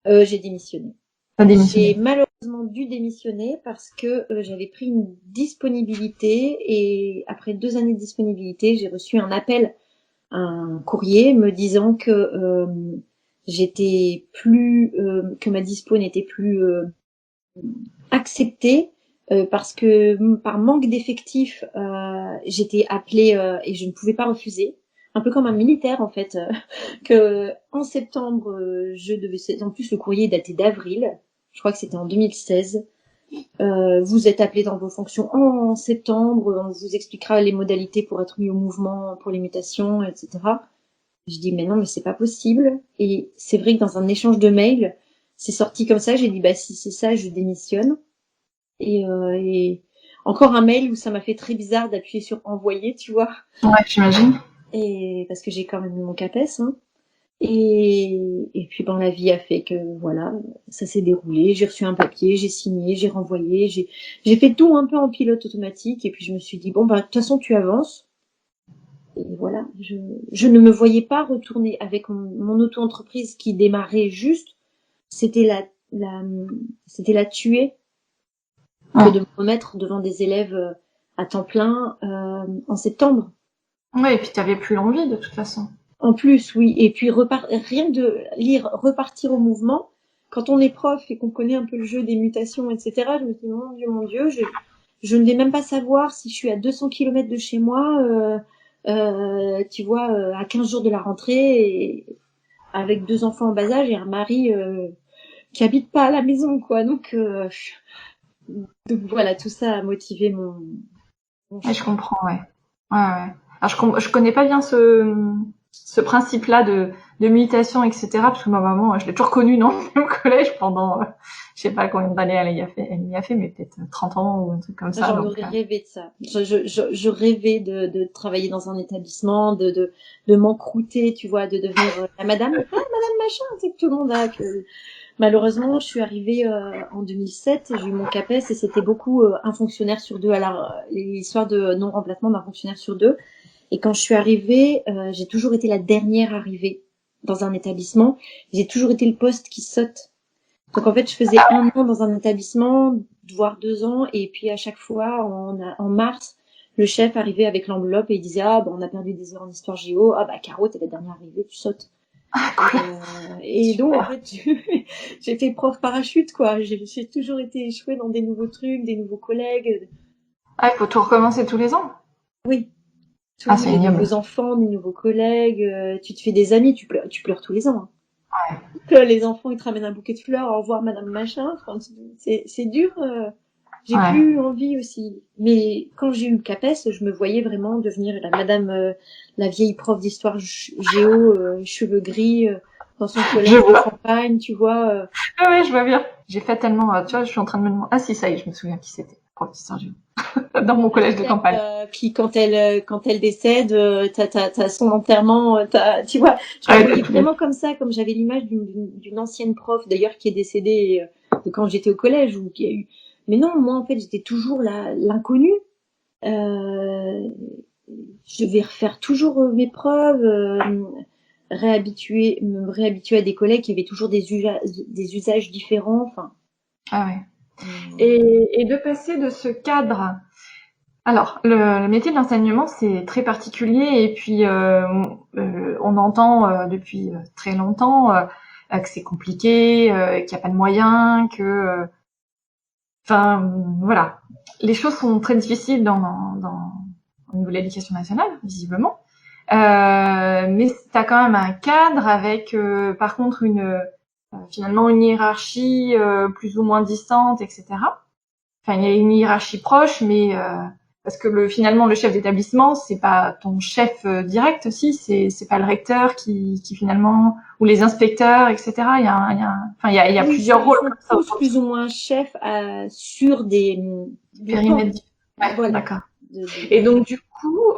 J'ai démissionné. T'as démissionné. J'ai malheureusement dû démissionner parce que j'avais pris une disponibilité et après 2 années de disponibilité, j'ai reçu un courrier me disant que j'étais plus que ma dispo n'était plus acceptée parce que par manque d'effectifs j'étais appelée et je ne pouvais pas refuser, un peu comme un militaire en fait que en septembre je devais, en plus le courrier datait d'avril, je crois que c'était en 2016. Vous êtes appelé dans vos fonctions en septembre, on vous expliquera les modalités pour être mis au mouvement pour les mutations, etc. Je dis, mais non, mais c'est pas possible. Et c'est vrai que dans un échange de mails, c'est sorti comme ça. J'ai dit, bah, si c'est ça, je démissionne. Et encore un mail où ça m'a fait très bizarre d'appuyer sur envoyer, tu vois. Ouais, j'imagine. Et parce que j'ai quand même eu mon CAPES, hein. Et puis, la vie a fait que, voilà, ça s'est déroulé. J'ai reçu un papier, j'ai signé, j'ai renvoyé, j'ai fait tout un peu en pilote automatique. Et puis, je me suis dit, bon, bah, de toute façon, tu avances. Et voilà, je ne me voyais pas retourner avec mon auto-entreprise qui démarrait juste. C'était c'était la tuer que de me remettre devant des élèves à temps plein en septembre. Ouais, et puis t'avais plus l'envie de toute façon. En plus, oui. Et puis rien de lire Repartir au mouvement. Quand on est prof et qu'on connaît un peu le jeu des mutations, etc., je me dis, mon Dieu, je ne vais même pas savoir si je suis à 200 km de chez moi, tu vois, à 15 jours de la rentrée, et avec 2 enfants en bas âge et un mari qui habite pas à la maison, quoi. Donc voilà, tout ça a motivé mon Ouais, je choix. comprends, ouais. Ouais. Alors, je connais pas bien ce principe-là de mutation, etc. Parce que ma maman, je l'ai toujours connue dans le collège pendant, je sais pas combien d'années elle y a fait, mais peut-être 30 ans ou un truc comme ça. J'en Donc, aurais rêvé de ça. Je rêvais de travailler dans un établissement, de m'encrouter, tu vois, de devenir la madame, madame machin, c'est que tout le monde a. Malheureusement, je suis arrivée en 2007, j'ai eu mon CAPES et c'était beaucoup un fonctionnaire sur deux. Alors, l'histoire de non-remplacement d'un fonctionnaire sur deux. Et quand je suis arrivée, j'ai toujours été la dernière arrivée dans un établissement. J'ai toujours été le poste qui saute. Donc en fait, je faisais 1 an dans un établissement, voire 2 ans, et puis à chaque fois, en mars, le chef arrivait avec l'enveloppe et il disait, ah, bah, on a perdu des heures en histoire géo, ah, bah, Caro, t'es la dernière arrivée, tu sautes. Et donc, en fait, j'ai fait prof parachute, quoi. J'ai toujours été échouée dans des nouveaux trucs, des nouveaux collègues. ah, il faut tout recommencer tous les ans. Oui, Ah, tous c'est des ignoble. nouveaux enfants, des nouveaux collègues. Tu te fais des amis, tu pleures tous les ans, hein. Ouais. Que les enfants ils te ramènent un bouquet de fleurs, au revoir madame machin, enfin, c'est dur, j'ai Ouais. plus envie aussi. Mais quand j'ai eu le CAPES, je me voyais vraiment devenir la madame, la vieille prof d'histoire géo, cheveux gris, dans son Je collège de vois. campagne, tu vois. Ouais, je vois bien. J'ai fait tellement, tu vois, je suis en train de me demander. Ah si, ça y est, je me souviens qui c'était. Prof d'histoire géo. Dans mon collège de campagne. Qui quand elle décède, t'as son enterrement, tu vois, je me Ouais, voyais tous les... vraiment comme ça, comme j'avais l'image d'une ancienne prof d'ailleurs qui est décédée de quand j'étais au collège ou qui a eu. Mais non, moi en fait j'étais toujours l'inconnue. Je devais refaire toujours mes preuves. me réhabituer à des collègues qui avaient toujours des usages différents. Enfin, Ah ouais. Et de passer de ce cadre. Alors, le métier de l'enseignement, c'est très particulier et puis on entend depuis très longtemps que c'est compliqué, qu'il n'y a pas de moyens, que, enfin, voilà, les choses sont très difficiles au niveau de l'éducation nationale, visiblement. Mais tu as quand même un cadre avec, par contre, finalement une hiérarchie plus ou moins distante, etc. Enfin, il y a une hiérarchie proche, mais parce que finalement le chef d'établissement, c'est pas ton chef direct aussi, c'est pas le recteur qui finalement ou les inspecteurs, etc. Il y a oui, plusieurs rôles ils comme sont ça. tous plus ou moins chefs sur des Périmètre. Ouais, voilà. d'accord. Et donc du coup,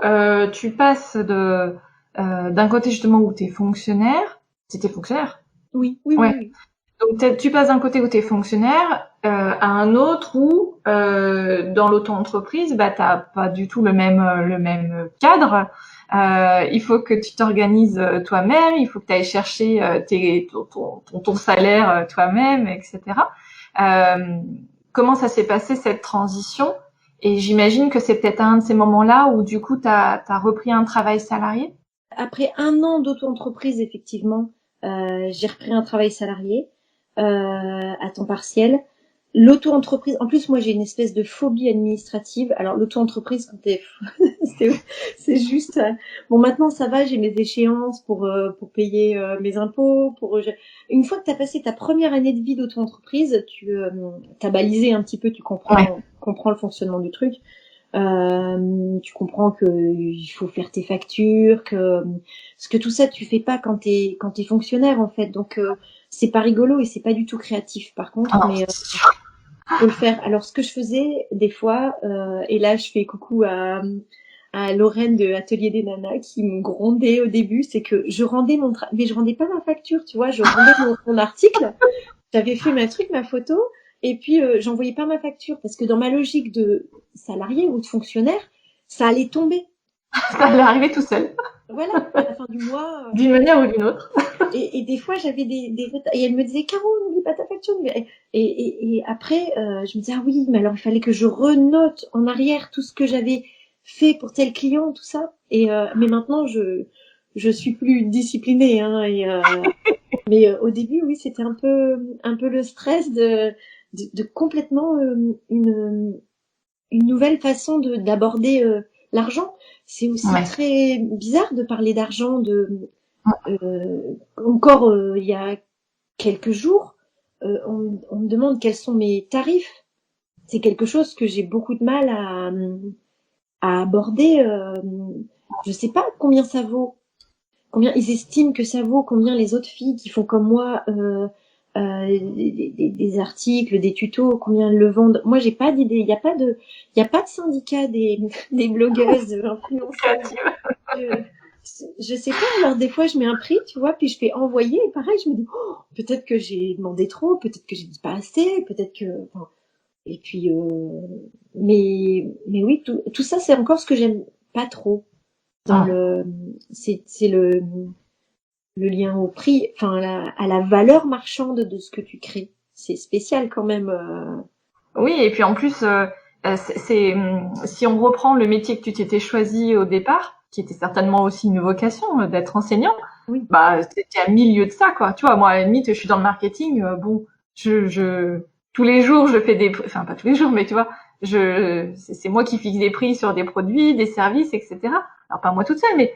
tu passes d'un côté justement où t'es fonctionnaire, t'étais fonctionnaire. Oui, oui, Ouais. oui, oui. Donc tu passes d'un côté où t'es fonctionnaire à un autre où dans l'auto-entreprise, bah t'as pas du tout le même cadre. Il faut que tu t'organises toi-même, il faut que tu ailles chercher ton salaire toi-même, etc. Comment ça s'est passé cette transition? Et j'imagine que c'est peut-être un de ces moments-là où du coup t'as repris un travail salarié. Après 1 an d'auto-entreprise, effectivement, j'ai repris un travail salarié à temps partiel. L'auto-entreprise, en plus, moi, j'ai une espèce de phobie administrative. Alors, l'auto-entreprise, c'est juste. Bon, maintenant, ça va, j'ai mes échéances pour payer mes impôts. Une fois que tu as passé ta première année de vie d'auto-entreprise, tu as balisé un petit peu, tu comprends le fonctionnement du truc. Tu comprends que il faut faire tes factures, parce que tout ça tu fais pas quand t'es fonctionnaire en fait, donc c'est pas rigolo et c'est pas du tout créatif par contre, Ah, mais faut le faire. Alors ce que je faisais des fois, et là je fais coucou à Lorraine de Atelier des Nanas qui me grondait au début, c'est que je rendais mais je rendais pas ma facture, tu vois, je rendais mon article. J'avais fait ma truc, ma photo, et puis j'envoyais pas ma facture parce que dans ma logique de salarié ou de fonctionnaire, ça allait tomber. ça allait arriver tout seul, Voilà, à la fin du mois. d'une manière ou d'une autre. Et des fois, j'avais des et elle me disait, Caro, n'oublie pas ta facture. Et après, je me disais, ah oui, mais alors il fallait que je renote en arrière tout ce que j'avais fait pour tel client, tout ça. Mais maintenant, je suis plus disciplinée, hein, mais au début, oui, c'était un peu le stress de complètement une nouvelle façon d'aborder l'argent. C'est aussi Ouais. très bizarre de parler d'argent encore il y a quelques jours. On me demande quels sont mes tarifs. C'est quelque chose que j'ai beaucoup de mal à aborder. Je sais pas combien ça vaut. Combien ils estiment que ça vaut, combien les autres filles qui font comme moi des articles, des tutos, combien elles le vendent. Moi, j'ai pas d'idée. Il y a pas de syndicat des blogueuses, influenceuses. Créative. Je, je sais pas. Alors des fois, je mets un prix, tu vois, puis je fais envoyer. Et pareil, je me dis, oh, peut-être que j'ai demandé trop, peut-être que j'ai dit pas assez, peut-être que. Enfin, et puis, mais oui, tout ça, c'est encore ce que j'aime pas trop dans Ah. c'est le lien au prix, enfin à la valeur marchande de ce que tu crées. C'est spécial quand même. Oui, et puis en plus, si on reprend le métier que tu t'étais choisi au départ, qui était certainement aussi une vocation d'être enseignant, Oui. bah c'était à milieu de ça, quoi. Tu vois, moi à la limite, je suis dans le marketing, bon, tous les jours, je fais enfin pas tous les jours, mais tu vois, c'est moi qui fixe des prix sur des produits, des services, etc. Alors pas moi toute seule, mais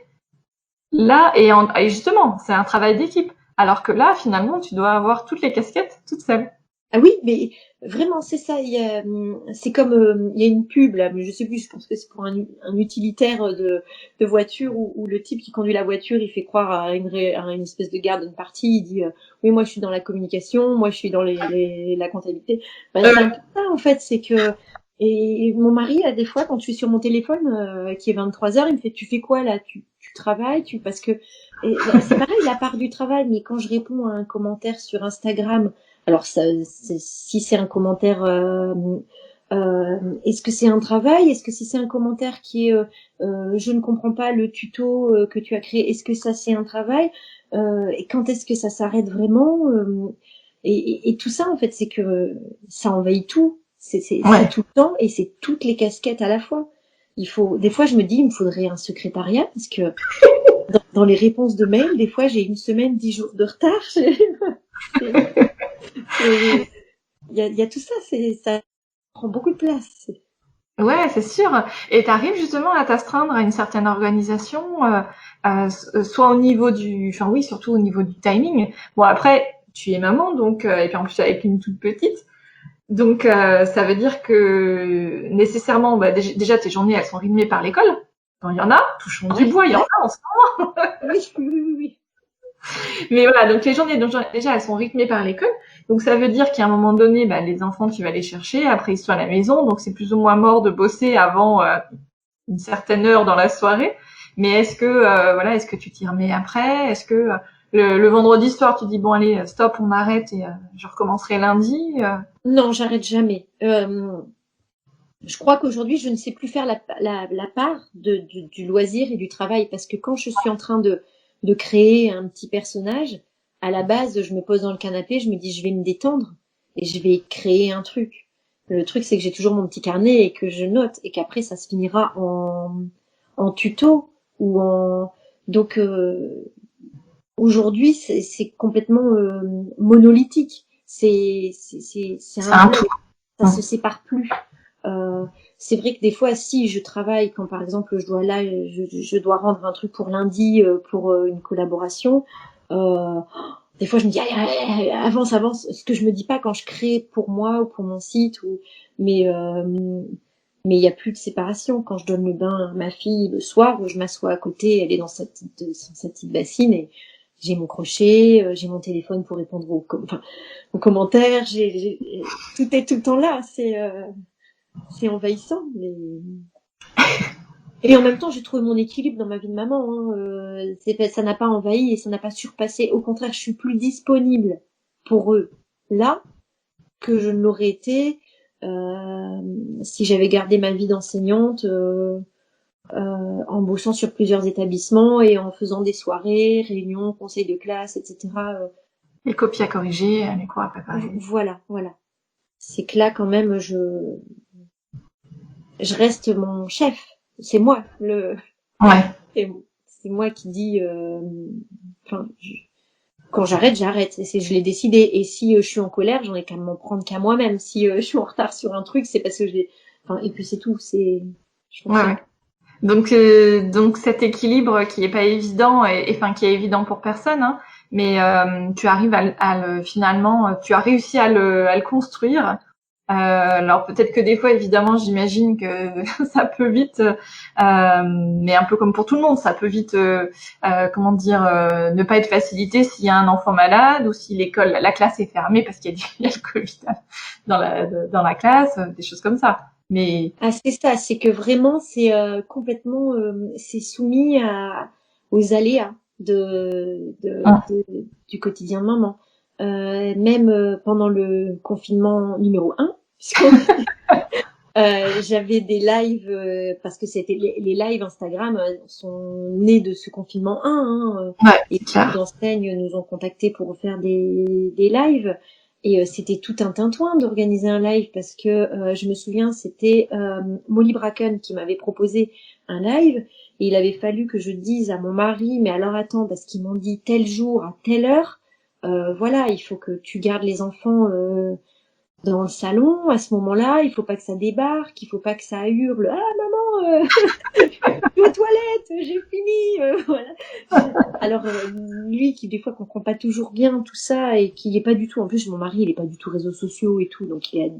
là, et justement, c'est un travail d'équipe. Alors que là, finalement, tu dois avoir toutes les casquettes toute seule. Ah oui, mais vraiment c'est ça. C'est comme il y a une pub là, mais je sais plus. Je pense que c'est pour un utilitaire de voiture où le type qui conduit la voiture, il fait croire à une espèce de garde partie. Il dit oui, moi je suis dans la communication, moi je suis dans la comptabilité. Ben, c'est un peu ça en fait, c'est que et mon mari a des fois quand je suis sur mon téléphone qui est 23h, il me fait tu fais quoi là, tu travailles, parce que c'est pareil la part du travail, mais quand je réponds à un commentaire sur Instagram. Alors, si c'est un commentaire, est-ce que c'est un travail? Est-ce que si c'est un commentaire qui est, je ne comprends pas le tuto que tu as créé, est-ce que ça c'est un travail? et quand est-ce que ça s'arrête vraiment, et tout ça en fait, c'est que ça envahit tout. C'est tout le temps et c'est toutes les casquettes à la fois. Des fois, je me dis, il me faudrait un secrétariat parce que dans les réponses de mail, des fois, j'ai 1 semaine, 10 jours de retard. Il y a tout ça, ça prend beaucoup de place. Ouais, c'est sûr. Et tu arrives justement à t'astreindre à une certaine organisation, soit au niveau enfin oui, surtout au niveau du timing. Bon, après, tu es maman, donc, et puis en plus avec une toute petite. Donc, ça veut dire que nécessairement, déjà, tes journées, elles sont rythmées par l'école. Bon, il y en a, touchons du bois, il y en a en ce moment. Oui. Mais voilà, donc les journées, déjà, elles sont rythmées par l'école. Donc, ça veut dire qu'à un moment donné, les enfants, tu vas les chercher. Après, ils sont à la maison. Donc, c'est plus ou moins mort de bosser avant une certaine heure dans la soirée. Mais est-ce que tu t'y remets après? Est-ce que le vendredi soir, tu dis, bon, allez, stop, on arrête et je recommencerai lundi? Non, j'arrête jamais. Je crois qu'aujourd'hui, je ne sais plus faire la part du loisir et du travail, parce que quand je suis en train de créer un petit personnage, à la base, je me pose dans le canapé, je me dis, je vais me détendre et je vais créer un truc. Le truc, c'est que j'ai toujours mon petit carnet et que je note, et qu'après, ça se finira en tuto ou en... Donc, aujourd'hui, c'est complètement monolithique. C'est un bloc. Ça se sépare plus. C'est vrai que des fois, si je travaille, quand par exemple je dois rendre un truc pour lundi pour une collaboration, des fois je me dis allez, avance. Ce que je me dis pas quand je crée pour moi ou pour mon site, mais mais il y a plus de séparation. Quand je donne le bain à ma fille le soir, je m'assois à côté, elle est dans sa petite bassine et j'ai mon crochet, j'ai mon téléphone pour répondre aux commentaires. Tout est tout le temps là. C'est envahissant, mais... Et en même temps, j'ai trouvé mon équilibre dans ma vie de maman. Ça n'a pas envahi et ça n'a pas surpassé. Au contraire, je suis plus disponible pour eux là que je ne l'aurais été si j'avais gardé ma vie d'enseignante en bossant sur plusieurs établissements et en faisant des soirées, réunions, conseils de classe, etc. Les copies à corriger, les cours à préparer. Voilà. C'est que là, quand même, je reste mon chef. C'est moi Ouais. C'est moi qui dis. Quand j'arrête. Je l'ai décidé. Et si je suis en colère, j'en ai qu'à m'en prendre qu'à moi-même. Si je suis en retard sur un truc, c'est parce que je l'ai. Et puis c'est tout. Ouais. Donc cet équilibre qui est pas évident et qui est évident pour personne, hein, mais tu arrives finalement, tu as réussi à le construire. Alors peut-être que des fois, évidemment, j'imagine que ça peut vite, mais un peu comme pour tout le monde, ça peut vite, ne pas être facilité s'il y a un enfant malade ou si la classe est fermée parce qu'il y a le Covid dans la classe, des choses comme ça. Mais c'est ça, c'est que vraiment c'est complètement c'est soumis aux aléas du quotidien de maman. Même pendant le confinement numéro 1, j'avais des lives parce que c'était les lives Instagram sont nés de ce confinement 1 et beaucoup d'enseignes nous ont contactés pour faire des lives et c'était tout un tintouin d'organiser un live parce que je me souviens c'était Molly Bracken qui m'avait proposé un live et il avait fallu que je dise à mon mari mais alors attends parce qu'ils m'ont dit tel jour à telle heure voilà il faut que tu gardes les enfants dans le salon, à ce moment-là, il faut pas que ça débarque, il faut pas que ça hurle. Ah maman, je suis aux toilettes, j'ai fini. Voilà. Alors lui qui des fois comprend pas toujours bien tout ça et qui est pas du tout. En plus mon mari il est pas du tout réseaux sociaux et tout, donc il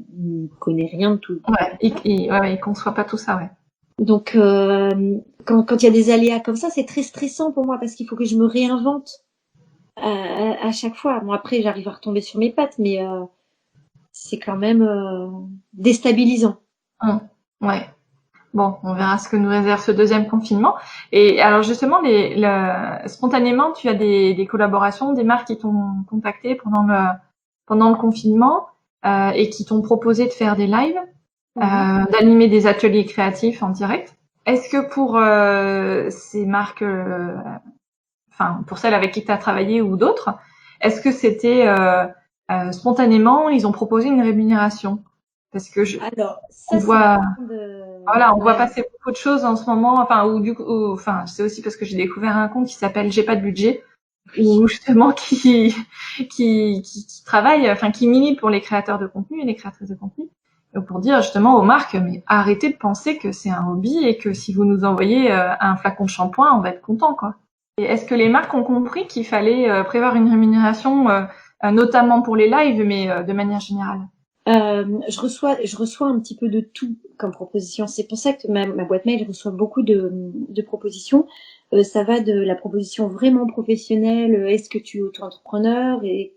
connaît rien de tout. Ouais, il conçoit pas tout ça, ouais. Donc quand il y a des aléas comme ça, c'est très stressant pour moi parce qu'il faut que je me réinvente à chaque fois. Bon après j'arrive à retomber sur mes pattes, mais c'est quand même déstabilisant. Ouais. Bon, on verra ce que nous réserve ce deuxième confinement. Et alors justement, spontanément, tu as des collaborations, des marques qui t'ont contacté pendant le confinement et qui t'ont proposé de faire des lives, d'animer des ateliers créatifs en direct. Est-ce que pour ces marques, enfin pour celles avec qui tu as travaillé ou d'autres, est-ce que c'était spontanément, ils ont proposé une rémunération? Parce que Alors, on ça, c'est voit, important de... voilà, on voit Ouais. passer beaucoup de choses en ce moment. Enfin, enfin, c'est aussi parce que j'ai découvert un compte qui s'appelle J'ai pas de budget, ou justement qui travaille, enfin qui milite pour les créateurs de contenu et les créatrices de contenu, pour dire justement aux marques, mais arrêtez de penser que c'est un hobby et que si vous nous envoyez un flacon de shampoing, on va être content, quoi. Et est-ce que les marques ont compris qu'il fallait prévoir une rémunération, notamment pour les lives, mais de manière générale? Je reçois un petit peu de tout comme proposition. C'est pour ça que ma boîte mail reçoit beaucoup de propositions. Ça va de la proposition vraiment professionnelle. Est-ce que tu es auto-entrepreneur et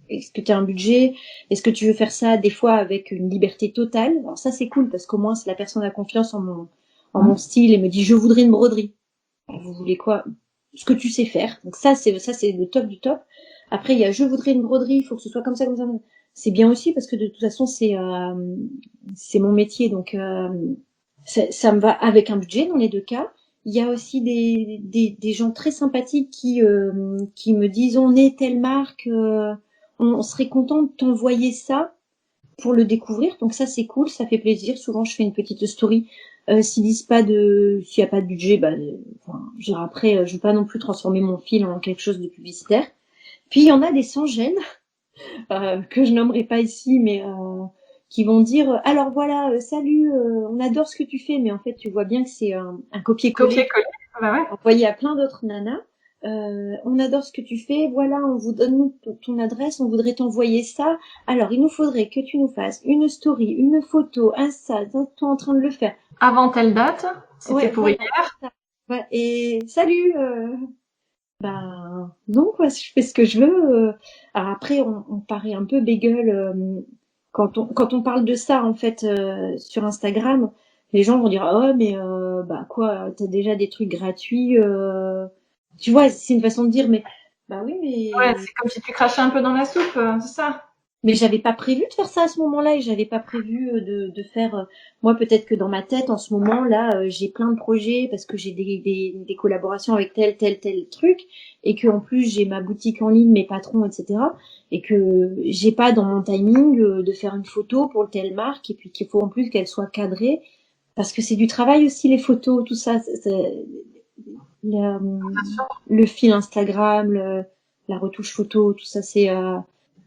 est-ce que tu as un budget? Est-ce que tu veux faire ça des fois avec une liberté totale? Alors ça c'est cool parce qu'au moins si la personne a confiance en mon style et me dit je voudrais une broderie. Vous voulez quoi? Ce que tu sais faire. Donc ça c'est le top du top. Après il y a je voudrais une broderie, il faut que ce soit comme ça comme ça. C'est bien aussi parce que de toute façon c'est mon métier donc ça me va avec un budget dans les deux cas. Il y a aussi des gens très sympathiques qui me disent on est telle marque, on serait content de t'envoyer ça pour le découvrir. Donc ça c'est cool, ça fait plaisir. Souvent je fais une petite story. S'il y a pas de budget, bah, enfin, je dirais après, je veux pas non plus transformer mon fil en quelque chose de publicitaire. Puis il y en a des sans gêne que je nommerai pas ici, mais qui vont dire alors voilà, salut, on adore ce que tu fais, mais en fait tu vois bien que c'est un copier-coller Copier-coller. Bah ouais. envoyé à plein d'autres nanas. On adore ce que tu fais, voilà, on vous donne ton adresse, on voudrait t'envoyer ça. Alors, il nous faudrait que tu nous fasses une story, une photo, un ça, t'es en train de le faire. Avant telle date, c'était Ouais, pour voilà, hier. ça. Ouais, et salut, ben non, quoi, je fais ce que je veux. Alors après, on paraît un peu bégueule quand on parle de ça, en fait, sur Instagram. Les gens vont dire, oh, mais bah quoi, t'as déjà des trucs gratuits. Tu vois, c'est une façon de dire, mais bah oui, Ouais, c'est comme si tu crachais un peu dans la soupe, c'est ça. mais j'avais pas prévu de faire ça à ce moment-là et j'avais pas prévu de faire. Moi, peut-être que dans ma tête, en ce moment là, j'ai plein de projets parce que j'ai des collaborations avec tel truc et que en plus j'ai ma boutique en ligne, mes patrons, etc. Et que j'ai pas dans mon timing de faire une photo pour telle marque et puis qu'il faut en plus qu'elle soit cadrée parce que c'est du travail aussi les photos, tout ça. Le fil Instagram, la retouche photo, tout ça, c'est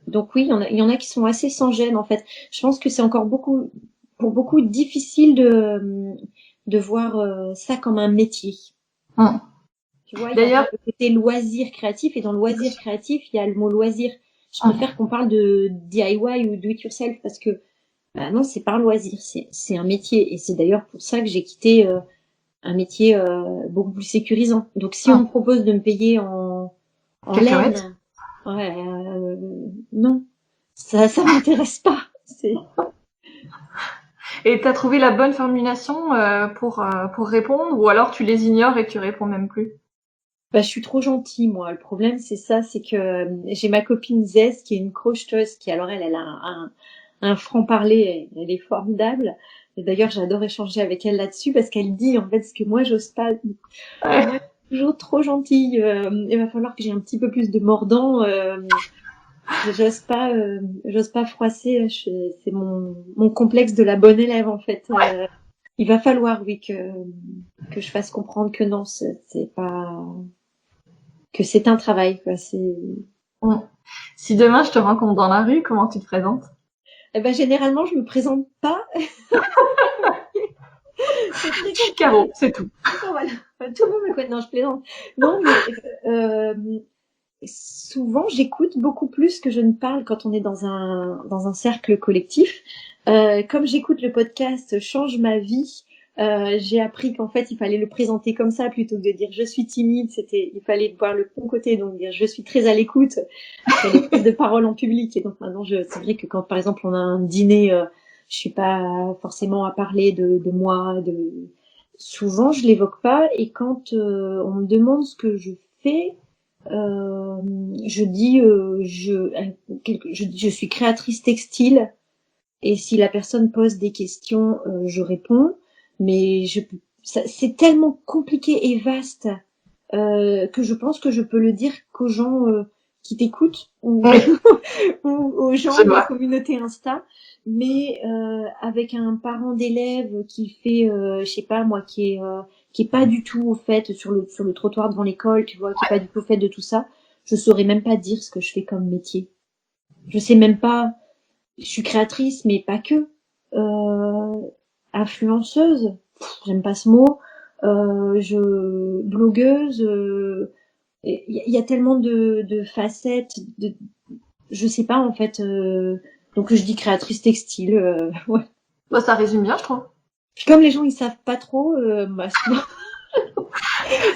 donc oui, il y en a qui sont assez sans gêne en fait. Je pense que c'est encore pour beaucoup difficile de voir ça comme un métier. Hum. Tu vois, il y a D'ailleurs, le côté loisir créatif et dans le loisir créatif, il y a le mot loisir. Je hum, préfère qu'on parle de DIY ou do it yourself parce que bah non, c'est pas un loisir, c'est un métier et c'est d'ailleurs pour ça que j'ai quitté un métier beaucoup plus sécurisant. Donc si on hum. me propose de me payer en Cacahuètes. laine, ouais, non, ça m'intéresse pas. C'est Et t'as trouvé la bonne formulation pour répondre, ou alors tu les ignores et tu réponds même plus? bah, je suis trop gentille, moi. Le problème, c'est ça, c'est que j'ai ma copine Zez, qui est une crocheteuse, qui alors elle a un franc-parler, elle est formidable. Et d'ailleurs, j'adore échanger avec elle là-dessus parce qu'elle dit en fait ce que moi j'ose pas. Ouais. Moi, je suis toujours trop gentille. Il va falloir que j'ai un petit peu plus de mordant. J'ose pas froisser. C'est mon complexe de la bonne élève en fait. Il va falloir, oui, que je fasse comprendre que non, c'est pas, que c'est un travail, quoi. Hum. Si demain je te rencontre dans la rue, comment tu te présentes? Eh ben, généralement, je me présente pas. C'est très Je suis compliqué. Caro, c'est tout. Voilà. Enfin, tout le monde me connaît. Non, je plaisante. Non, mais souvent, j'écoute beaucoup plus que je ne parle quand on est dans un cercle collectif. Comme j'écoute le podcast Change ma vie, j'ai appris qu'en fait, il fallait le présenter comme ça plutôt que de dire je suis timide. Il fallait voir le bon côté, donc dire je suis très à l'écoute sur les prises de parole en public. Et donc maintenant, c'est vrai que quand, par exemple, on a un dîner, je suis pas forcément à parler de moi. Souvent, je l'évoque pas. Et quand on me demande ce que je fais, je dis je suis créatrice textile et si la personne pose des questions, je réponds. Mais c'est tellement compliqué et vaste que je pense que je peux le dire qu'aux gens qui t'écoutent ou, ou aux gens Je de la vois. communauté Insta, mais avec un parent d'élève qui fait, je sais pas moi, qui est pas du tout au fait sur le trottoir devant l'école, tu vois, qui est pas du tout au fait de tout ça, je saurais même pas dire ce que je fais comme métier. Je sais même pas. Je suis créatrice, mais pas que. Influenceuse, j'aime pas ce mot. Blogueuse. Il y a tellement de facettes. Je sais pas en fait. Donc je dis créatrice textile. Ouais. Bah, ça résume bien, je trouve. Puis comme les gens ils savent pas trop, bah,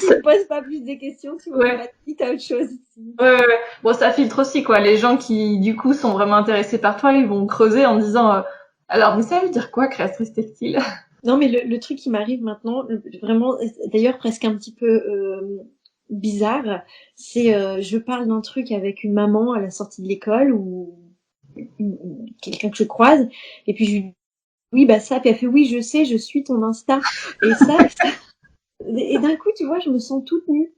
ils me posent pas plus de questions. Tu vois, Ouais. pas si t'as autre chose ici. Ouais. Bon, ça filtre aussi, quoi. Les gens qui, du coup, sont vraiment intéressés par toi, ils vont creuser en disant, alors, mais ça veut dire quoi, créatrice textile? Non, mais le truc qui m'arrive maintenant, vraiment, d'ailleurs presque un petit peu bizarre, c'est je parle d'un truc avec une maman à la sortie de l'école ou quelqu'un que je croise, et puis je lui dis oui bah ça, puis elle fait oui je sais, je suis ton Insta, et et d'un coup tu vois je me sens toute nue,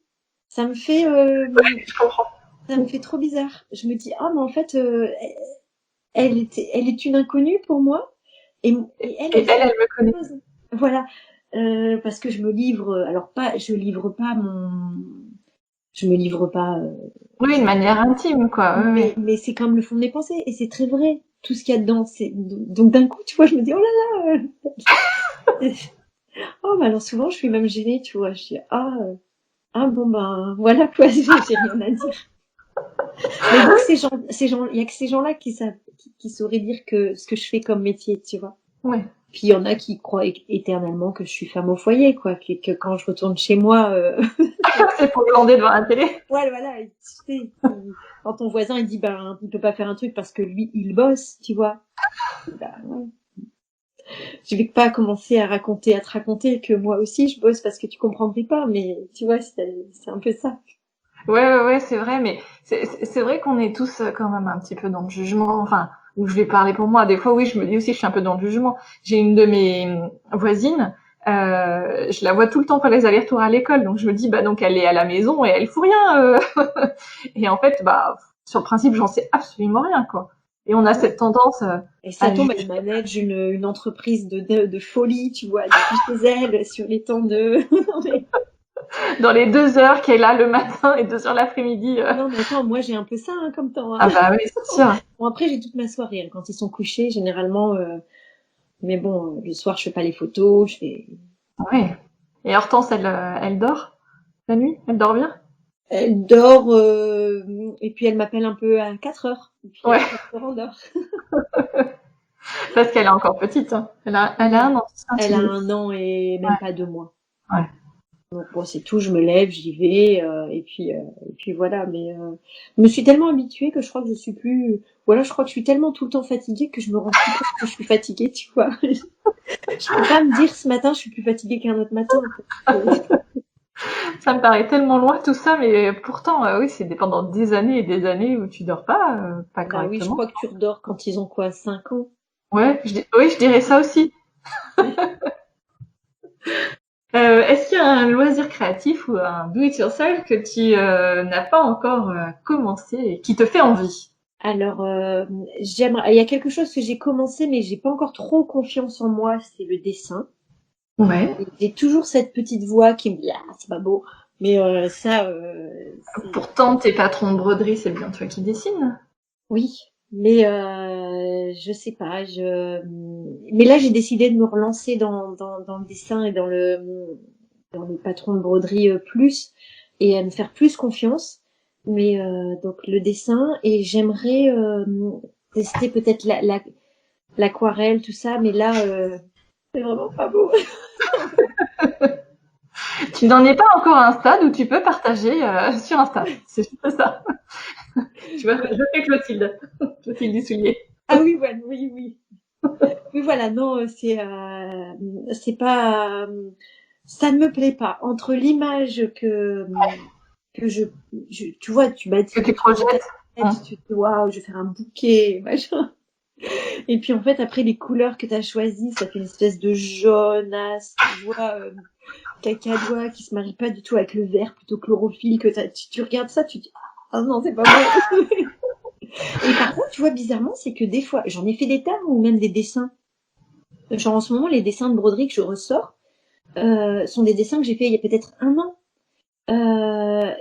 ça me fait Je comprends. ça me fait trop bizarre. Je me dis ah mais en fait elle est une inconnue pour moi, et Et elle me connaît. chose. Voilà. Parce que je me livre, alors pas, je me livre pas, Oui, de manière intime, quoi. Ouais. mais c'est comme le fond de mes pensées, et c'est très vrai. Tout ce qu'il y a dedans, donc d'un coup, tu vois, je me dis, oh là là, oh, mais alors souvent, je suis même gênée, tu vois, je dis, ah bon, ben, voilà, quoi, j'ai rien à dire. Mais donc, il y a que ces gens-là qui savent, qui sauraient dire que ce que je fais comme métier, tu vois. Ouais. Puis il y en a qui croient éternellement que je suis femme au foyer, quoi, que quand je retourne chez moi, C'est pour glander devant la télé. ouais, voilà, tu sais, quand ton voisin il dit ben il peut pas faire un truc parce que lui il bosse, tu vois. Ben, ouais. Je vais pas commencer à te raconter que moi aussi je bosse parce que tu comprendrais pas, mais tu vois, c'est un peu ça. Ouais, c'est vrai, mais c'est vrai qu'on est tous quand même un petit peu dans le jugement. Enfin, où je vais parler pour moi. Des fois, oui, je me dis aussi, je suis un peu dans le jugement. J'ai une de mes voisines, je la vois tout le temps faire les allers-retours à l'école, donc je me dis, bah donc elle est à la maison et elle fout rien. Et en fait, bah sur le principe, j'en sais absolument rien, quoi. Et on a cette tendance Et ça à tombe, juger. elle manage une entreprise de folie, tu vois, depuis chez elle, sur les temps de... Non, mais... Dans les 2 heures qu'elle a le matin et 2 heures l'après-midi. non, mais attends, moi j'ai un peu ça hein, comme temps. Hein. Ah bah oui, c'est sûr. Bon, après j'ai toute ma soirée, hein, quand ils sont couchés, généralement... Mais bon, le soir je fais pas les photos, je fais... Oui. Et Hortense, elle dort la nuit? Elle dort bien? Elle dort, et puis elle m'appelle un peu à 4 heures. Et puis Ouais, après, elle se rendort. parce qu'elle est encore petite. Hein. Elle a un an, c'est ça, tu Elle a dis. 1 an et même pas 2 mois. Ouais. Donc bon, c'est tout, je me lève, j'y vais, et puis voilà. Mais je me suis tellement habituée que je crois que je suis plus... Voilà, je crois que je suis tellement tout le temps fatiguée que je me rends plus compte que je suis fatiguée, tu vois. Je peux pas me dire ce matin, je suis plus fatiguée qu'un autre matin. En fait. Ça me paraît tellement loin tout ça, mais pourtant, oui, c'est pendant des années et des années où tu dors pas Bah oui, je correctement. crois que tu redors quand ils ont quoi, 5 ans. Ouais, oui, je dirais ça aussi. Est-ce qu'il y a un loisir créatif ou un do-it-yourself que tu n'as pas encore commencé et qui te fait envie? Alors, il y a quelque chose que j'ai commencé, mais j'ai pas encore trop confiance en moi, c'est le dessin. Ouais. J'ai toujours cette petite voix qui me dit ah c'est pas beau, mais c'est Pourtant, tes patrons de broderie, c'est bien toi qui dessines. oui, mais je sais pas, mais là j'ai décidé de me relancer dans le dessin et dans le patron de broderie plus, et à me faire plus confiance. Mais donc le dessin, et j'aimerais tester peut-être l'aquarelle, tout ça, mais là c'est vraiment pas beau. Tu n'en es pas encore à un stade où tu peux partager sur Insta. C'est juste ça. Tu vois, je fais Clotilde. Clotilde du soulier. Ah oui, ouais, oui, oui. Oui, voilà, non, c'est pas, ça ne me plaît pas. Entre l'image que tu vois, tu Que bâtis tu quelque chose dans ta projettes. tête, tu te dis, waouh, je vais faire un bouquet, machin. Et puis en fait, après les couleurs que tu as choisies, ça fait une espèce de jaunasse, tu vois, cacadois qui se marie pas du tout avec le vert plutôt chlorophylle que tu regardes ça, tu dis ah non, c'est pas bon. Et par contre, tu vois, bizarrement, c'est que des fois, j'en ai fait des tas ou même des dessins. Genre en ce moment, les dessins de broderie que je ressors sont des dessins que j'ai fait il y a peut-être 1 an.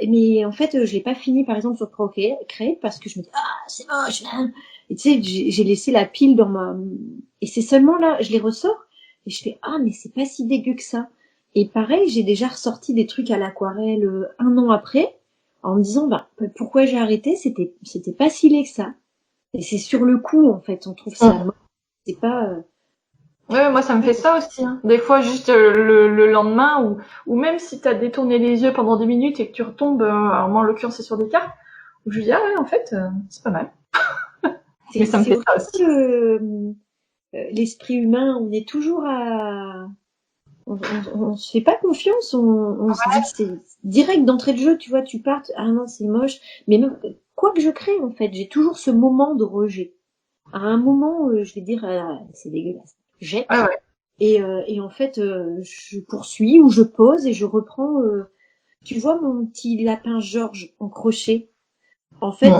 Mais en fait, je l'ai pas fini, par exemple, sur Procreate parce que je me dis ah c'est moche. Hein. Et tu sais, j'ai laissé la pile dans ma et c'est seulement là, je les ressors et je fais ah mais c'est pas si dégueu que ça. Et pareil, j'ai déjà ressorti des trucs à l'aquarelle 1 an après en me disant bah pourquoi j'ai arrêté, c'était pas si laid que ça. Et c'est sur le coup en fait, on trouve ça moche. C'est pas Ouais, moi ça me fait ça aussi. Hein. Des fois juste le lendemain ou même si t'as détourné les yeux pendant 10 minutes et que tu retombes, alors moi en l'occurrence c'est sur des cartes, où je dis ah ouais en fait c'est pas mal. Mais ça me fait ça aussi. l'esprit humain, on est toujours on se fait pas confiance, on se dit que c'est direct d'entrée de jeu, tu vois, tu partes, ah non, c'est moche. Mais même, quoi que je crée, en fait, j'ai toujours ce moment de rejet. À un moment, je vais dire, ah, c'est dégueulasse. Jette. Ouais, ouais. Et en fait, je poursuis ou je pose et je reprends, tu vois, mon petit lapin Georges en crochet. En fait,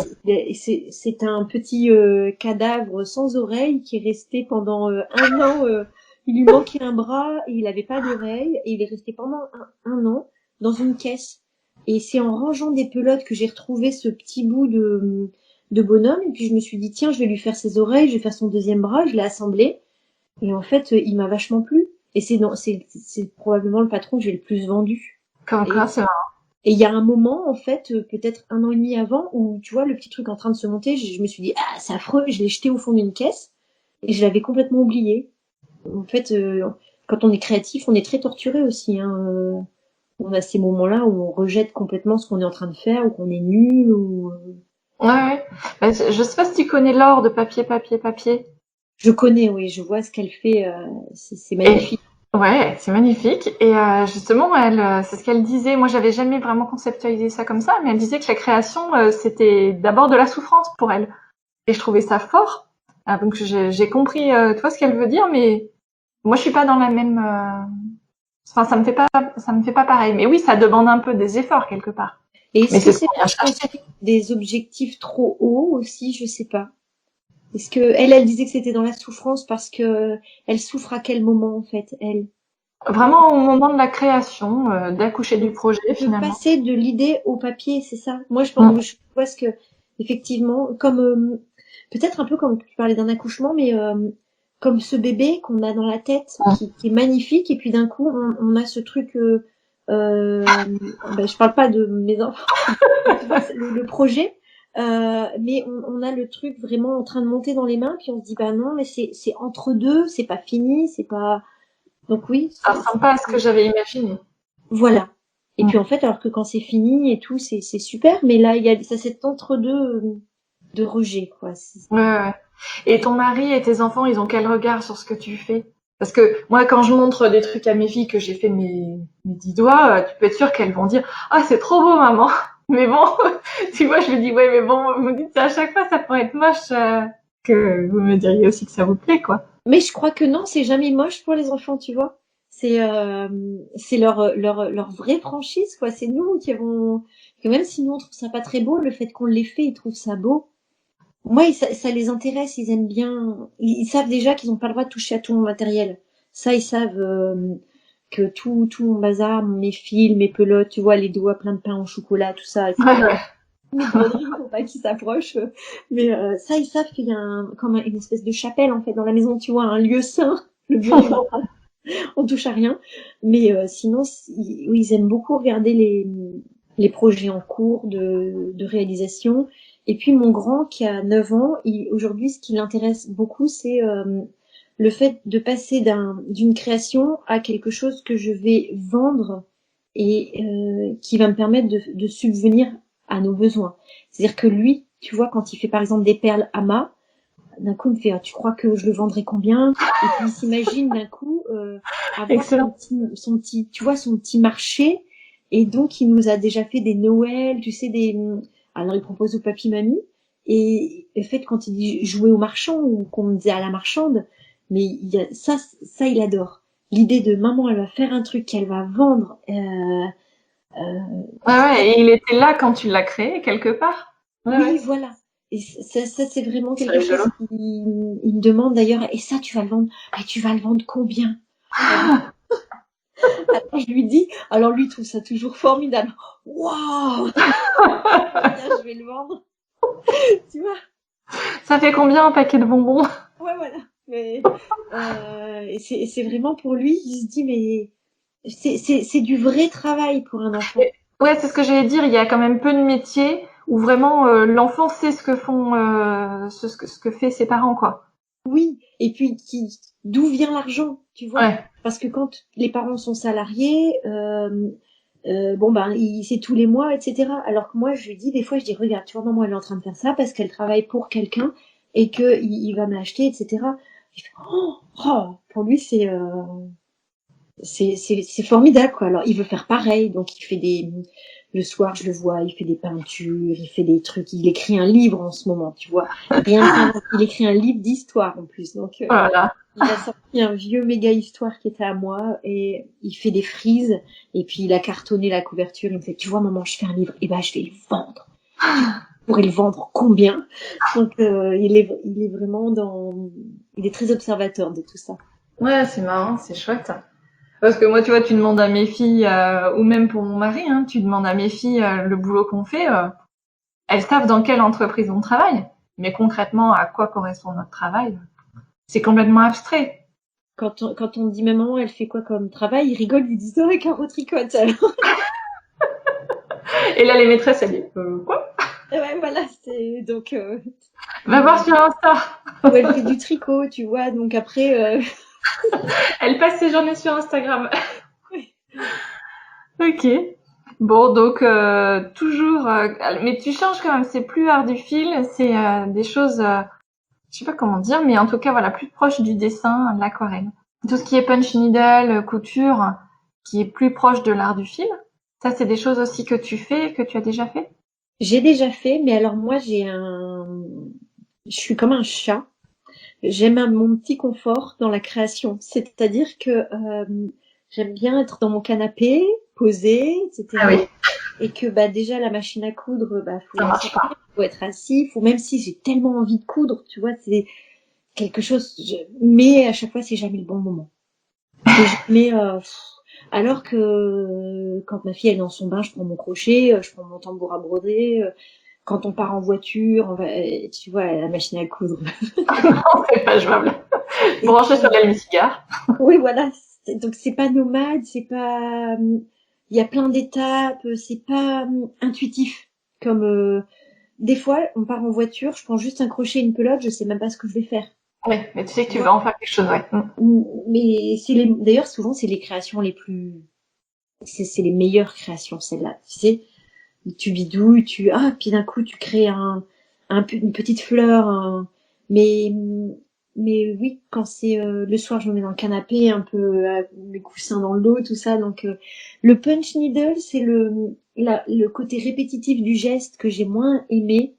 c'est un petit cadavre sans oreille qui est resté pendant 1 an. Il lui manquait un bras et il n'avait pas d'oreille. Et il est resté pendant un an dans une caisse. Et c'est en rangeant des pelotes que j'ai retrouvé ce petit bout de bonhomme. Et puis je me suis dit, tiens, je vais lui faire ses oreilles, je vais faire son deuxième bras. Je l'ai assemblé. Et en fait, il m'a vachement plu. Et c'est probablement le patron que j'ai le plus vendu. Comme quoi, Et c'est marrant. et il y a un moment, en fait, peut-être 1 an et demi avant, où tu vois le petit truc en train de se monter, je me suis dit ah c'est affreux, je l'ai jeté au fond d'une caisse et je l'avais complètement oublié. En fait, quand on est créatif, on est très torturé aussi. Hein. On a ces moments-là où on rejette complètement ce qu'on est en train de faire ou qu'on est nul ou. Ouais, ouais. Bah, je sais pas si tu connais Laure de papier. Je connais, oui, je vois ce qu'elle fait, c'est Et magnifique. ouais, c'est magnifique. Et justement, elle, c'est ce qu'elle disait. Moi, j'avais jamais vraiment conceptualisé ça comme ça, mais elle disait que la création, c'était d'abord de la souffrance pour elle. Et je trouvais ça fort. Donc j'ai compris, toi, ce qu'elle veut dire, mais moi, je suis pas dans la même. Enfin, ça me fait pas pareil. Mais oui, ça demande un peu des efforts quelque part. Et Mais est-ce que c'est ce c'est qu'on vient parce qu'on chercher. se fixe des objectifs trop hauts aussi, je sais pas. Est-ce que elle disait que c'était dans la souffrance parce que elle souffre à quel moment en fait, elle? Vraiment au moment de la création, d'accoucher du Donc, projet de finalement. passer de l'idée au papier, c'est ça. Moi, Mm. je vois ce que, effectivement, comme peut-être un peu comme tu parlais d'un accouchement, mais comme ce bébé qu'on a dans la tête, qui est magnifique, et puis d'un coup, on a ce truc. Ben, je parle pas de mes enfants, mais tu vois, c'est le projet. Mais on a le truc vraiment en train de monter dans les mains, puis on se dit bah non, mais c'est entre deux, c'est pas fini, c'est pas. Donc oui, Ça ressemble pas à ce que j'avais imaginé. voilà. Et Mm. puis en fait, alors que quand c'est fini et tout, c'est super, mais là, il y a ça cet entre-deux de rejet, quoi. Ouais, ouais. Et ton mari et tes enfants, ils ont quel regard sur ce que tu fais? Parce que moi, quand je montre des trucs à mes filles que j'ai fait mes 10 doigts, tu peux être sûre qu'elles vont dire ah c'est trop beau maman. Mais bon, tu vois, je me dis ouais mais bon, vous me dites ça à chaque fois, ça pourrait être moche, que vous me diriez aussi que ça vous plaît quoi. Mais je crois que non, c'est jamais moche pour les enfants, tu vois. C'est leur vraie franchise, quoi. C'est nous qui avons, que même si nous on trouve ça pas très beau, le fait qu'on l'ait fait, ils trouvent ça beau. Moi, ça les intéresse, ils aiment bien. Ils savent déjà qu'ils n'ont pas le droit de toucher à tout mon matériel. Ça, ils savent que tout mon bazar, mes fils, mes pelotes, tu vois, les doigts pleins de pain au chocolat, tout ça, Ouais, etc. ouais. Mes broderies, faut pas qu'ils s'approchent. Mais ça, ils savent qu'il y a comme une espèce de chapelle en fait dans la maison, tu vois, un lieu saint, le bureau du papa. On touche à rien. Mais sinon, oui, ils aiment beaucoup regarder les projets en cours de réalisation. Et puis mon grand qui a 9 ans, aujourd'hui, ce qui l'intéresse beaucoup, c'est le fait de passer d'une création à quelque chose que je vais vendre et qui va me permettre de subvenir à nos besoins. C'est-à-dire que lui, tu vois, quand il fait par exemple des perles Ama, d'un coup, il me fait, ah, tu crois que je le vendrais combien? Et puis il s'imagine d'un coup avoir Excellent. tu vois, son petit marché. Et donc, il nous a déjà fait des Noëls, tu sais, alors il propose au papy mamie. Et le fait, quand il dit jouer au marchand ou qu'on me disait à la marchande, mais il y a, ça, il adore. L'idée de maman, elle va faire un truc qu'elle va vendre. Ouais, et il était là quand tu l'as créé, quelque part. Ouais, Oui, ouais. voilà. Et ça c'est vraiment C'est quelque chose rigolo. il me demande d'ailleurs. Et ça, tu vas le vendre. Et tu vas le vendre combien? Alors je lui dis. Alors lui, il trouve ça toujours formidable. Waouh! Combien je vais le vendre? Tu vois? Ça fait combien un paquet de bonbons? Ouais, voilà. Mais et c'est vraiment pour lui, il se dit mais c'est du vrai travail pour un enfant. Ouais, c'est ce que j'allais dire. Il y a quand même peu de métiers où vraiment l'enfant sait ce que font, ce que fait ses parents, quoi. Oui, et puis d'où vient l'argent, tu vois? Ouais. Parce que quand les parents sont salariés, bon ben c'est tous les mois, etc. Alors que moi je lui dis des fois, je dis regarde, tu vois maman elle est en train de faire ça parce qu'elle travaille pour quelqu'un et que il va me l'acheter, etc. Il fait, pour lui c'est formidable quoi. Alors il veut faire pareil, donc il fait le soir je le vois, il fait des peintures, il fait des trucs, il écrit un livre en ce moment, tu vois. Rien qu'un, il écrit un livre d'histoire en plus, donc Voilà. il a sorti un vieux méga histoire qui était à moi et il fait des frises et puis il a cartonné la couverture. Il me fait, tu vois maman, je fais un livre, et ben je vais le vendre. Je pourrais le vendre combien? Donc il est vraiment il est très observateur de tout ça. Ouais, c'est marrant, c'est chouette. Parce que moi, tu vois, tu demandes à mes filles, ou même pour mon mari, hein, tu demandes à mes filles le boulot qu'on fait, elles savent dans quelle entreprise on travaille. Mais concrètement, à quoi correspond notre travail, c'est complètement abstrait. Quand on dit mais maman, elle fait quoi comme travail, ils rigolent, ils disent oh, avec un retricote alors. Et là, les maîtresses, elles disent, quoi? Ouais, voilà, c'est donc Va voir sur Insta. où elle fait du tricot, tu vois. Donc après, Elle passe ses journées sur Instagram. Ok. Bon, donc toujours, mais tu changes quand même. C'est plus art du fil, c'est des choses, je sais pas comment dire, mais en tout cas, voilà, plus proche du dessin, de l'aquarelle. Tout ce qui est punch needle, couture, qui est plus proche de l'art du fil. Ça, c'est des choses aussi que tu fais, que tu as déjà fait. j'ai déjà fait, mais alors moi je suis comme un chat. J'aime mon petit confort dans la création. C'est-à-dire que j'aime bien être dans mon canapé, posée, Ah etc. oui, Et que bah déjà la machine à coudre, bah faut ça la marche pas. sortir, faut être assis, faut même si j'ai tellement envie de coudre, tu vois, c'est quelque chose. Mais à chaque fois c'est jamais le bon moment. C'est jamais. Alors que quand ma fille elle est dans son bain, je prends mon crochet, je prends mon tambour à broder. Quand on part en voiture, tu vois, la machine à coudre. C'est pas jouable. Et Branché sur puis, l'allume-cigare. oui, voilà. Donc c'est pas nomade, c'est pas. Il y a plein d'étapes, c'est pas intuitif. Comme des fois, on part en voiture, je prends juste un crochet et une pelote, je sais même pas ce que je vais faire. Oui, mais tu sais que Tu tu vois. vas en faire quelque chose, ouais. Mais d'ailleurs souvent c'est les créations les plus, c'est les meilleures créations celles-là. Tu sais, tu bidouilles, puis d'un coup tu crées une petite fleur. Mais mais oui, quand c'est le soir, je me mets dans le canapé, un peu mes coussins dans le dos, tout ça. Donc le punch needle, c'est le côté répétitif du geste que j'ai moins aimé.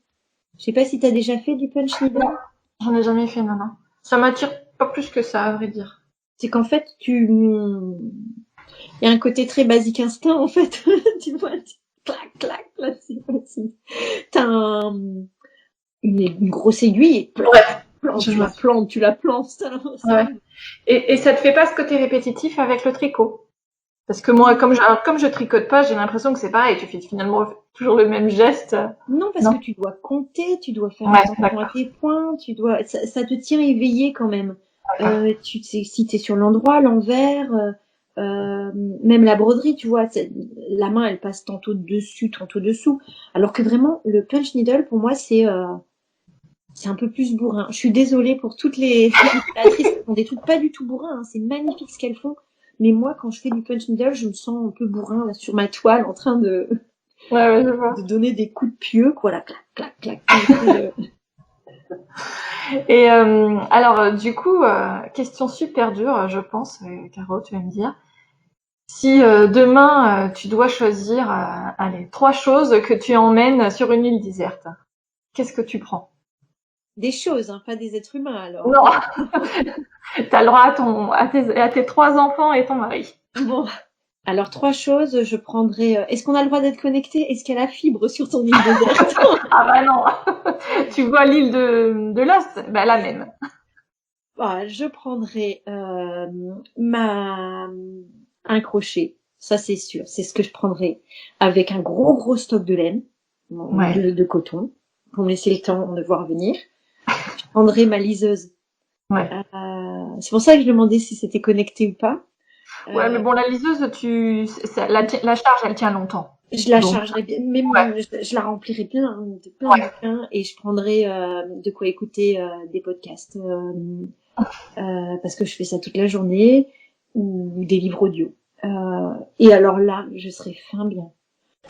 Je sais pas si t'as déjà fait du punch needle. Non, j'en ai jamais fait, non, non. Ça m'attire pas plus que ça, à vrai dire. C'est qu'en fait, il y a un côté très basique instinct, en fait. Tu vois, clac, clac, là, t'as une grosse aiguille et Ouais, je tu vois. la plantes, tu la plantes. Ouais. Et ça te fait pas ce côté répétitif avec le tricot? Parce que moi, comme je tricote pas, j'ai l'impression que c'est pareil. Tu fais finalement toujours le même geste. Non, parce Non? que tu dois compter, tu dois faire Ouais, attention à d'accord. tes points, ça te tient éveillé quand même. Tu sais si t'es sur l'endroit, l'envers, même la broderie, tu vois, la main elle passe tantôt dessus, tantôt dessous. Alors que vraiment, le punch needle pour moi c'est un peu plus bourrin. Je suis désolée pour toutes les créatrices qui font des trucs pas du tout bourrins, hein. C'est magnifique ce qu'elles font. Mais moi, quand je fais du punch needle, je me sens un peu bourrin là, sur ma toile en train Ouais, ouais, je vois. de donner des coups de pieu, quoi, là, clac, clac, clac. Clac. Et alors, du coup, question super dure, je pense, Caro, tu vas me dire. Si demain tu dois choisir, allez, 3 choses que tu emmènes sur une île déserte, qu'est-ce que tu prends? Des choses, hein, pas des êtres humains alors. Non, t'as le droit à tes 3 enfants et ton mari. Bon. Alors 3 choses, je prendrais. Est-ce qu'on a le droit d'être connecté? Est-ce qu'il y a la fibre sur ton île déserte? Ah bah non, tu vois l'île de Lost, bah la même. Voilà, je prendrais un crochet, ça c'est sûr, c'est ce que je prendrais, avec un gros stock de laine, Ouais. de coton, pour me laisser le temps de voir venir. Je prendrais ma liseuse. Ouais. C'est pour ça que je demandais si c'était connecté ou pas. Ouais, mais bon, la liseuse, la charge, elle tient longtemps. Je la Donc, chargerais bien, même ouais. je la remplirais plein de Ouais. bouquins et je prendrais de quoi écouter des podcasts parce que je fais ça toute la journée ou des livres audio. Et alors là, je serais fin bien.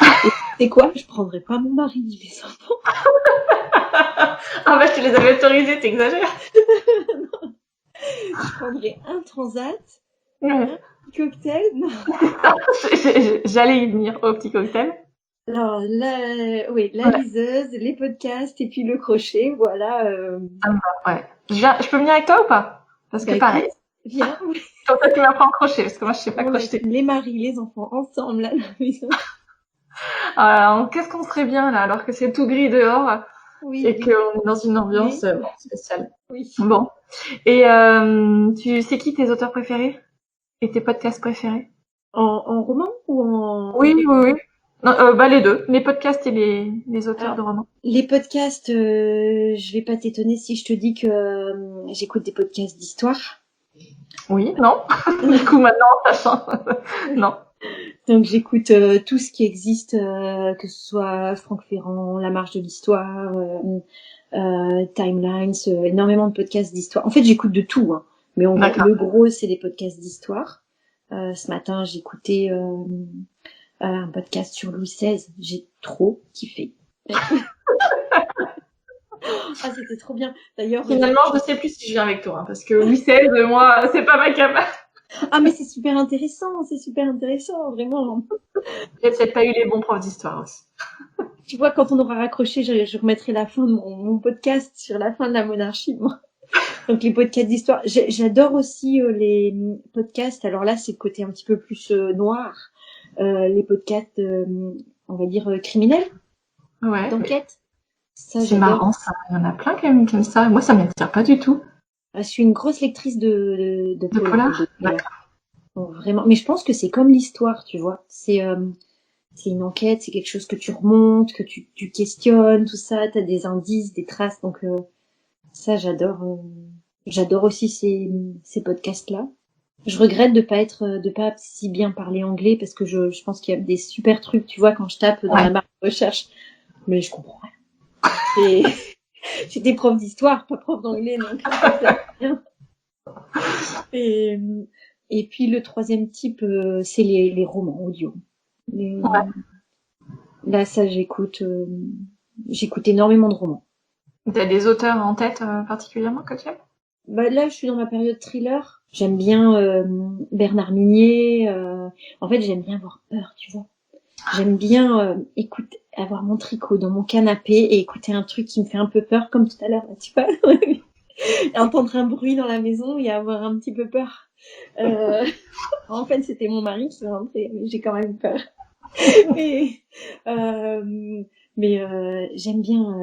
Et c'est quoi? Je prendrais pas mon mari ni mes enfants. Ah bah, je te les avais autorisés, t'exagères. Je prendrais un transat, Ouais. un petit cocktail. Non. J'allais y venir au petit cocktail. Alors la Ouais. liseuse, les podcasts et puis le crochet, voilà. Ouais. Je peux venir avec toi ou pas? Parce que Bah pareil. écoute, viens, Comme ça, tu m'apprends à crocher, parce que moi, je sais pas on laisse crocheter. les maris, les enfants ensemble là, à la maison. Alors, qu'est-ce qu'on serait bien là, alors que c'est tout gris dehors Oui, et qu'on est dans une ambiance mais bon, spéciale. oui. Bon. Et tu sais qui tes auteurs préférés? Et tes podcasts préférés? En roman ou en Oui, oui, oui. Non, bah les deux, les podcasts et les auteurs Alors, de romans. les podcasts, je vais pas t'étonner si je te dis que j'écoute des podcasts d'histoire. Oui, non. Du coup, maintenant, sachant. Non. Donc j'écoute tout ce qui existe, que ce soit Franck Ferrand, La Marche de l'Histoire, Timelines, énormément de podcasts d'histoire. En fait, j'écoute de tout, hein. Mais D'accord. le gros, c'est les podcasts d'histoire. Ce matin, j'écoutais un podcast sur Louis XVI. J'ai trop kiffé. Ah, c'était trop bien. D'ailleurs, Finalement, je sais plus si je viens avec toi, hein, parce que Louis XVI, moi, c'est pas ma cam. ah, mais c'est super intéressant, vraiment. J'ai peut-être pas eu les bons profs d'histoire aussi. Tu vois, quand on aura raccroché, je remettrai la fin de mon podcast sur la fin de la monarchie, moi. Donc les podcasts d'histoire. J'adore aussi les podcasts. Alors là, c'est le côté un petit peu plus noir. Les podcasts, on va dire, criminels, Ouais, mais d'enquête. Ça, c'est j'adore. marrant ça. Il y en a plein quand même comme ça. Moi, ça m'attire pas du tout. Je suis une grosse lectrice de De polar et polar? de thriller. D'accord. Donc, vraiment. Mais je pense que c'est comme l'histoire, tu vois. C'est une enquête, c'est quelque chose que tu remontes, que tu questionnes, tout ça. T'as des indices, des traces. Donc ça, j'adore. J'adore aussi ces podcasts-là. Je regrette de pas si bien parler anglais parce que je pense qu'il y a des super trucs, tu vois, quand je tape dans Ouais. la barre de recherche, mais je comprends rien. Et j'étais prof d'histoire, pas prof d'anglais, donc ça sert à rien. Et, et puis le troisième type, c'est les romans audio. Les- Ouais. Là, ça, j'écoute énormément de romans. T'as des auteurs en tête particulièrement que tu aimes? Bah là, je suis dans ma période thriller. J'aime bien Bernard Minier. En fait, j'aime bien avoir peur, tu vois. J'aime bien écouter, avoir mon tricot dans mon canapé et écouter un truc qui me fait un peu peur, comme tout à l'heure, là, tu vois. Et entendre un bruit dans la maison et avoir un petit peu peur. En fait, c'était mon mari qui est rentré, mais j'ai quand même peur. Et, mais j'aime bien,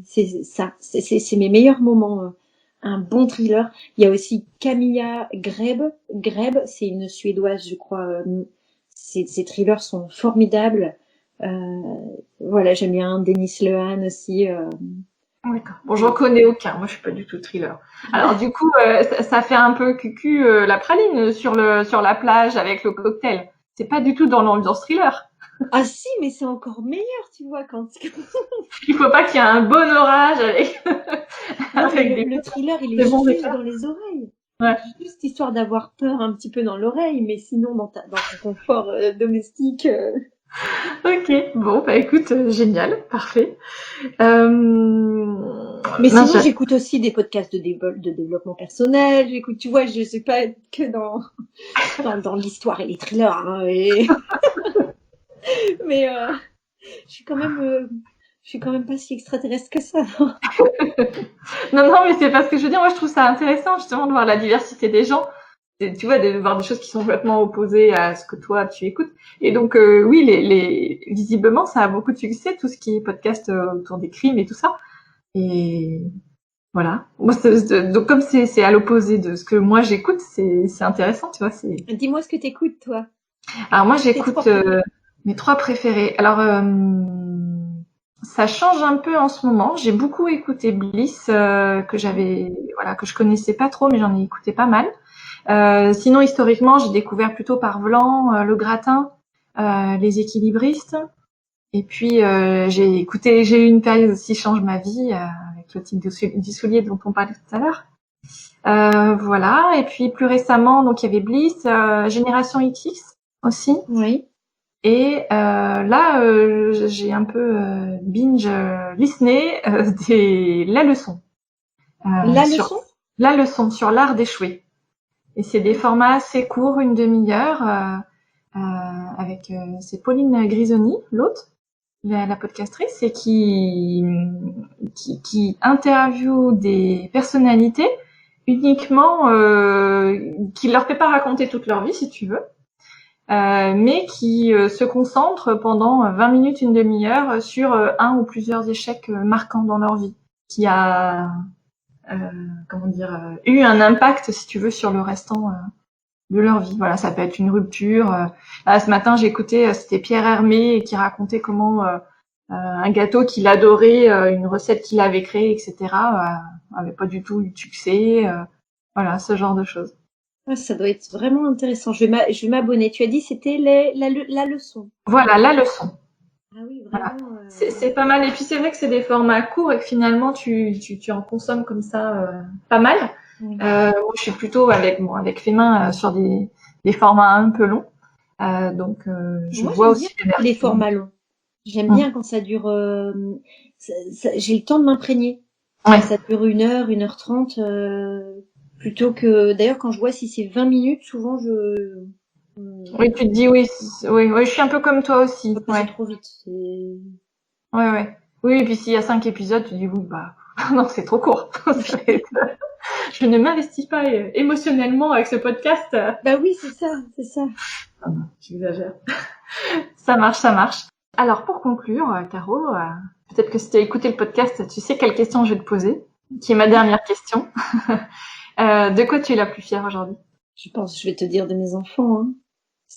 c'est ça, c'est mes meilleurs moments. Un bon thriller. Il y a aussi Camilla Greb. Greb, c'est une Suédoise, je crois. Ses thrillers sont formidables. Voilà, j'aime bien Denis Lehan aussi. D'accord. Bon, j'en connais aucun. Moi, je suis pas du tout thriller. Alors, du coup, ça fait un peu cucu la praline sur la plage avec le cocktail. C'est pas du tout dans l'ambiance thriller. Ah si, mais c'est encore meilleur, tu vois, quand... Il faut pas qu'il y ait un bon orage avec, Non, mais avec le thriller, il des est bons juste éclairs. dans les oreilles. Ouais. Juste histoire d'avoir peur un petit peu dans l'oreille, mais sinon dans ton confort domestique. Ok. Bon, bah écoute, génial, parfait. Mais Mince, sinon, j'écoute aussi des podcasts de développement personnel. J'écoute, tu vois, je sais pas que dans l'histoire et les thrillers, hein, mais je suis quand même, Je suis quand même pas si extraterrestre que ça. Non, mais c'est parce que je veux dire, moi, je trouve ça intéressant, justement, de voir la diversité des gens. Et, tu vois, de voir des choses qui sont complètement opposées à ce que toi, tu écoutes. Et donc, oui, visiblement, ça a beaucoup de succès, tout ce qui est podcast autour des crimes et tout ça. Et voilà. Moi, donc, comme c'est à l'opposé de ce que moi, j'écoute, c'est intéressant, tu vois. Dis-moi ce que t'écoutes, toi. Alors, moi, Tes trois j'écoute préférés. mes 3 préférés. Alors, ça change un peu en ce moment. J'ai beaucoup écouté Bliss, que je connaissais pas trop, mais j'en ai écouté pas mal. Sinon, historiquement, j'ai découvert plutôt par Vlan, Le Gratin, Les Équilibristes. Et puis, j'ai eu une période aussi Change ma vie, avec le type du soulier dont on parlait tout à l'heure. Voilà. Et puis, plus récemment, donc, il y avait Bliss, Génération XX aussi. Oui. Et là, j'ai un peu binge listené La Leçon. La Sur leçon? La Leçon, sur l'art d'échouer. Et c'est des formats assez courts, une demi-heure, avec c'est Pauline Grisoni, l'autre, la podcastrice, et qui interviewe des personnalités uniquement, qui leur fait pas raconter toute leur vie, si tu veux, mais qui se concentre pendant 20 minutes, une demi-heure sur un ou plusieurs échecs marquants dans leur vie, qui a eu un impact, si tu veux, sur le restant de leur vie. Voilà, ça peut être une rupture. Là, ce matin, j'ai écouté, c'était Pierre Hermé qui racontait comment un gâteau qu'il adorait, une recette qu'il avait créée, etc., avait pas du tout eu de succès. Voilà, ce genre de choses. Ah, ça doit être vraiment intéressant. Je vais m'abonner. Tu as dit c'était la leçon. Voilà, la leçon. Ah oui, Voilà. vraiment. C'est pas mal. Et puis c'est vrai que c'est des formats courts et que finalement tu en consommes comme ça pas mal. Oui. Moi, je suis plutôt avec Femin sur des formats un peu longs. Donc je Moi, vois j'aime bien aussi les les versions. formats longs. J'aime Mm. bien quand ça dure. J'ai le temps de m'imprégner. Quand Ouais. ça dure 1 heure 30, plutôt que. D'ailleurs, quand je vois si c'est 20 minutes, souvent Oui, tu te dis oui, oui, je suis un peu comme toi aussi. va passer Ouais, trop vite. ouais. Oui, et puis s'il y a 5 épisodes, tu dis oui, bah non, c'est trop court. Je ne m'investis pas émotionnellement avec ce podcast. Bah oui, c'est ça, c'est ça. Ah non, j'exagère. Ça marche, ça marche. Alors pour conclure, Caro, peut-être que si tu as écouté le podcast, tu sais quelle question je vais te poser, qui est ma dernière question. De quoi tu es la plus fière aujourd'hui? Je pense que je vais te dire de mes enfants. Hein.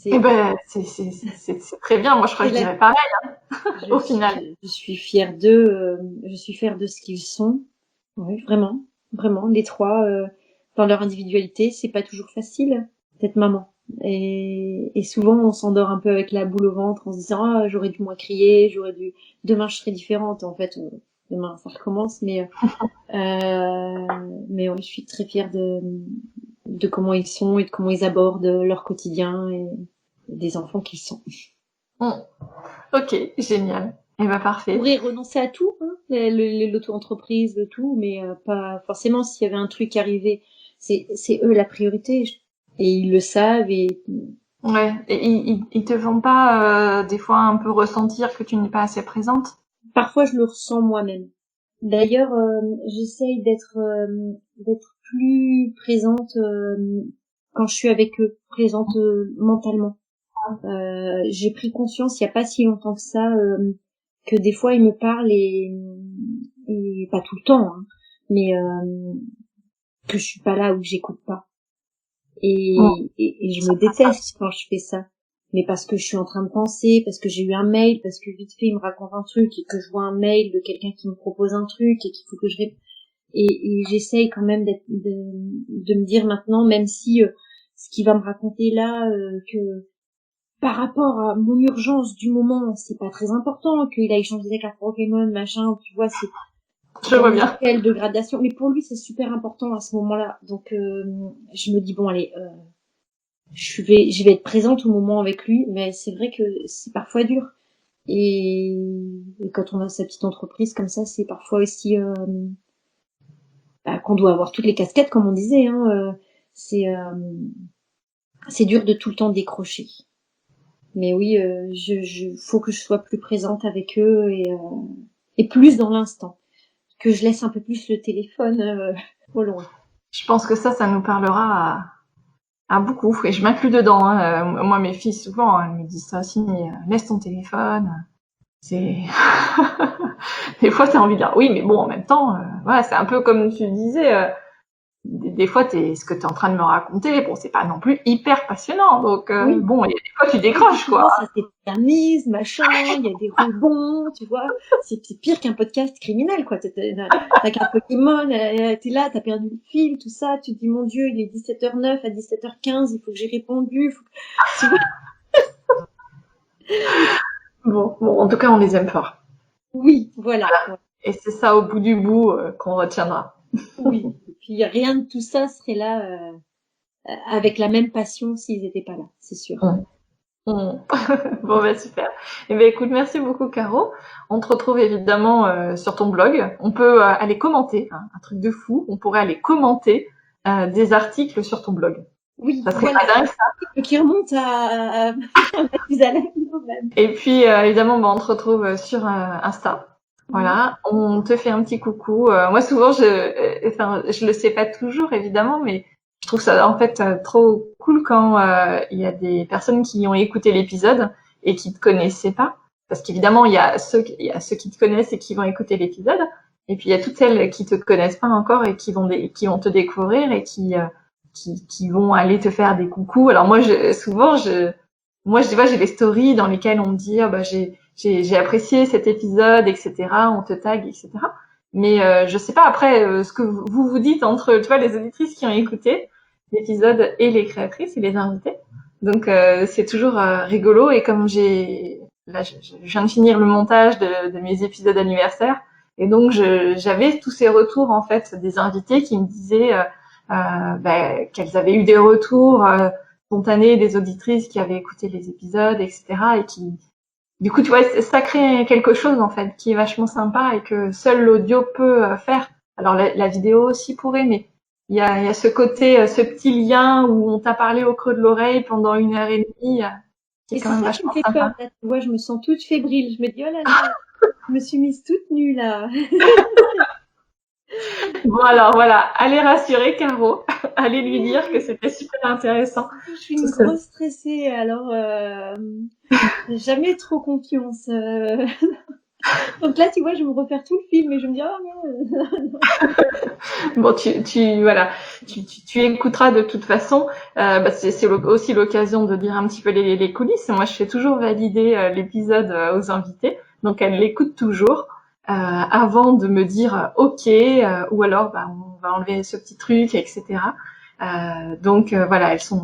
Eh C'est ben, c'est très bien. Moi, je crois c'est que je la dirais pareil, au final. Je suis fière d'eux, je suis fière de ce qu'ils sont. Oui, vraiment, vraiment. Les trois, dans leur individualité, c'est pas toujours facile d'être maman. Et souvent, on s'endort un peu avec la boule au ventre en se disant, ah, j'aurais dû moins crier, demain je serai différente. En fait, demain ça recommence, mais oui, je suis très fière de comment ils sont et de comment ils abordent leur quotidien et des enfants qu'ils sont. Mm. Ok, génial. Eh ben, parfait. Pourrais renoncer à tout, hein, l'auto-entreprise, le tout, mais pas forcément s'il y avait un truc qui arrivait. C'est eux la priorité et ils le savent et Ouais. Et ils te font pas, des fois, un peu ressentir que tu n'es pas assez présente? parfois je le ressens moi-même. D'ailleurs, j'essaye d'être plus présente quand je suis avec eux, présente mentalement. J'ai pris conscience il y a pas si longtemps que ça que des fois ils me parlent et pas tout le temps, hein, mais que je suis pas là ou que j'écoute pas. Mm. Et je me déteste quand je fais ça. Mais parce que je suis en train de penser, parce que j'ai eu un mail, parce que vite fait il me raconte un truc et que je vois un mail de quelqu'un qui me propose un truc et qu'il faut que je réponde. Et j'essaye quand même de me dire maintenant, même si ce qu'il va me raconter là, que par rapport à mon urgence du moment, c'est pas très important qu'il aille changer sa carte Pokémon, machin, tu vois, c'est Je dans vois une bien. échelle de gradation. Mais pour lui, c'est super important à ce moment-là. Donc, je me dis, bon, allez, je vais être présente au moment avec lui, mais c'est vrai que c'est parfois dur. Et, et quand on a sa petite entreprise comme ça, c'est parfois aussi qu'on doit avoir toutes les casquettes, comme on disait. Hein, c'est euh, c'est dur de tout le temps décrocher. Mais oui, faut que je sois plus présente avec eux et et plus dans l'instant, que je laisse un peu plus le téléphone au loin. Je pense que ça nous parlera à beaucoup, et je m'inclus dedans. Moi, mes filles, souvent, elles me disent ça aussi, laisse ton téléphone. C'est des fois, t'as envie de dire oui, mais bon, en même temps, voilà, c'est un peu comme tu disais. Des fois, ce que t'es en train de me raconter, bon, c'est pas non plus hyper passionnant. Donc, Oui. bon, il y a des fois, tu décroches, quoi. Ça s'éternise, machin, il y a des rebonds, tu vois. C'est pire qu'un podcast criminel, quoi. T'as qu'un Pokémon, t'es là, t'as perdu le fil, tout ça. Tu te dis, mon Dieu, il est 17h09, à 17h15, il faut que j'ai répondu. Tu vois. Bon, en tout cas, on les aime fort. Oui, voilà. Et c'est ça, au bout du bout, qu'on retiendra. Oui. Et puis, rien de tout ça serait là avec la même passion s'ils étaient pas là, c'est sûr. Bon, bah super. Eh ben écoute, merci beaucoup Caro. On te retrouve évidemment sur ton blog. On peut aller commenter, hein, un truc de fou. On pourrait aller commenter des articles sur ton blog. Oui, ça serait pas dingue ça. Qui remonte à Mathusalem même. Et puis évidemment, bah, on te retrouve sur Insta. Voilà, on te fait un petit coucou. Moi souvent, je le sais pas toujours évidemment, mais je trouve ça en fait trop cool quand il y a des personnes qui ont écouté l'épisode et qui te connaissaient pas, parce qu'évidemment il y a ceux qui te connaissent et qui vont écouter l'épisode, et puis il y a toutes celles qui te connaissent pas encore et qui vont te découvrir et qui vont aller te faire des coucous. Alors moi souvent j'ai des stories dans lesquelles on me dit j'ai apprécié cet épisode, etc. On te tag, etc. Mais je sais pas après ce que vous dites entre, tu vois, les auditrices qui ont écouté l'épisode et les créatrices et les invités. Donc c'est toujours rigolo. Et comme je viens de finir le montage de mes épisodes anniversaires, et donc j'avais tous ces retours en fait des invités qui me disaient qu'elles avaient eu des retours spontanés des auditrices qui avaient écouté les épisodes, etc. Et qui du coup, tu vois, ça crée quelque chose, en fait, qui est vachement sympa et que seul l'audio peut faire. Alors, la vidéo aussi pourrait, mais il y a ce côté, ce petit lien où on t'a parlé au creux de l'oreille pendant 1h30, qui est quand même vachement sympa. Peur, là, tu vois, je me sens toute fébrile. Je me dis, oh là là, je me suis mise toute nue, là. Bon, alors, voilà. Allez rassurer Caro. Allez lui dire que c'était super intéressant. Je suis une grosse stressée, alors j'ai jamais trop confiance. Donc là, tu vois, je me refaire tout le film et je me dis, oh non. Bon, tu écouteras de toute façon. C'est aussi l'occasion de dire un petit peu les coulisses. Moi, je fais toujours valider l'épisode aux invités, donc elles l'écoutent toujours avant de me dire OK, ou alors on va enlever ce petit truc, etc. Donc voilà, elles sont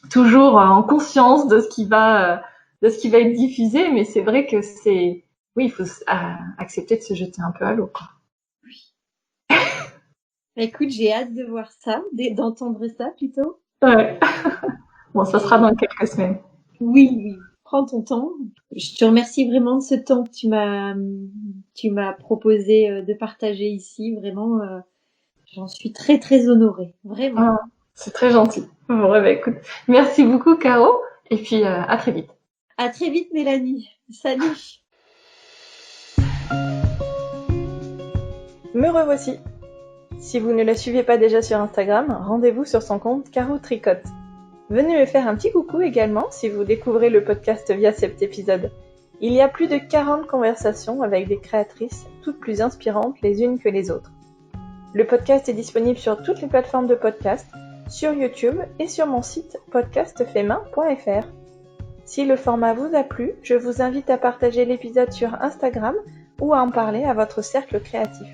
toujours en conscience de ce qui va être diffusé, mais c'est vrai que oui, il faut accepter de se jeter un peu à l'eau, quoi. Écoute, j'ai hâte de voir ça, d'entendre ça plutôt. Ouais. Bon, ça sera dans quelques semaines. Oui, prends ton temps. Je te remercie vraiment de ce temps que tu m'as proposé de partager ici. Vraiment, j'en suis très très honorée, vraiment. Ah, c'est très gentil. Bon, écoute, merci beaucoup Caro, et puis à très vite. À très vite Mélanie. Salut. Me revoici. Si vous ne la suivez pas déjà sur Instagram, rendez-vous sur son compte Caro Tricotte. Venez me faire un petit coucou également si vous découvrez le podcast via cet épisode. Il y a plus de 40 conversations avec des créatrices, toutes plus inspirantes les unes que les autres. Le podcast est disponible sur toutes les plateformes de podcast, sur YouTube et sur mon site podcastfaitmain.fr. Si le format vous a plu, je vous invite à partager l'épisode sur Instagram ou à en parler à votre cercle créatif.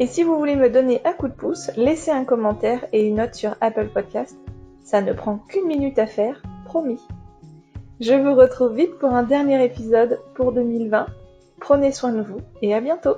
Et si vous voulez me donner un coup de pouce, laissez un commentaire et une note sur Apple Podcast. Ça ne prend qu'1 minute à faire, promis. Je vous retrouve vite pour un dernier épisode pour 2020. Prenez soin de vous et à bientôt.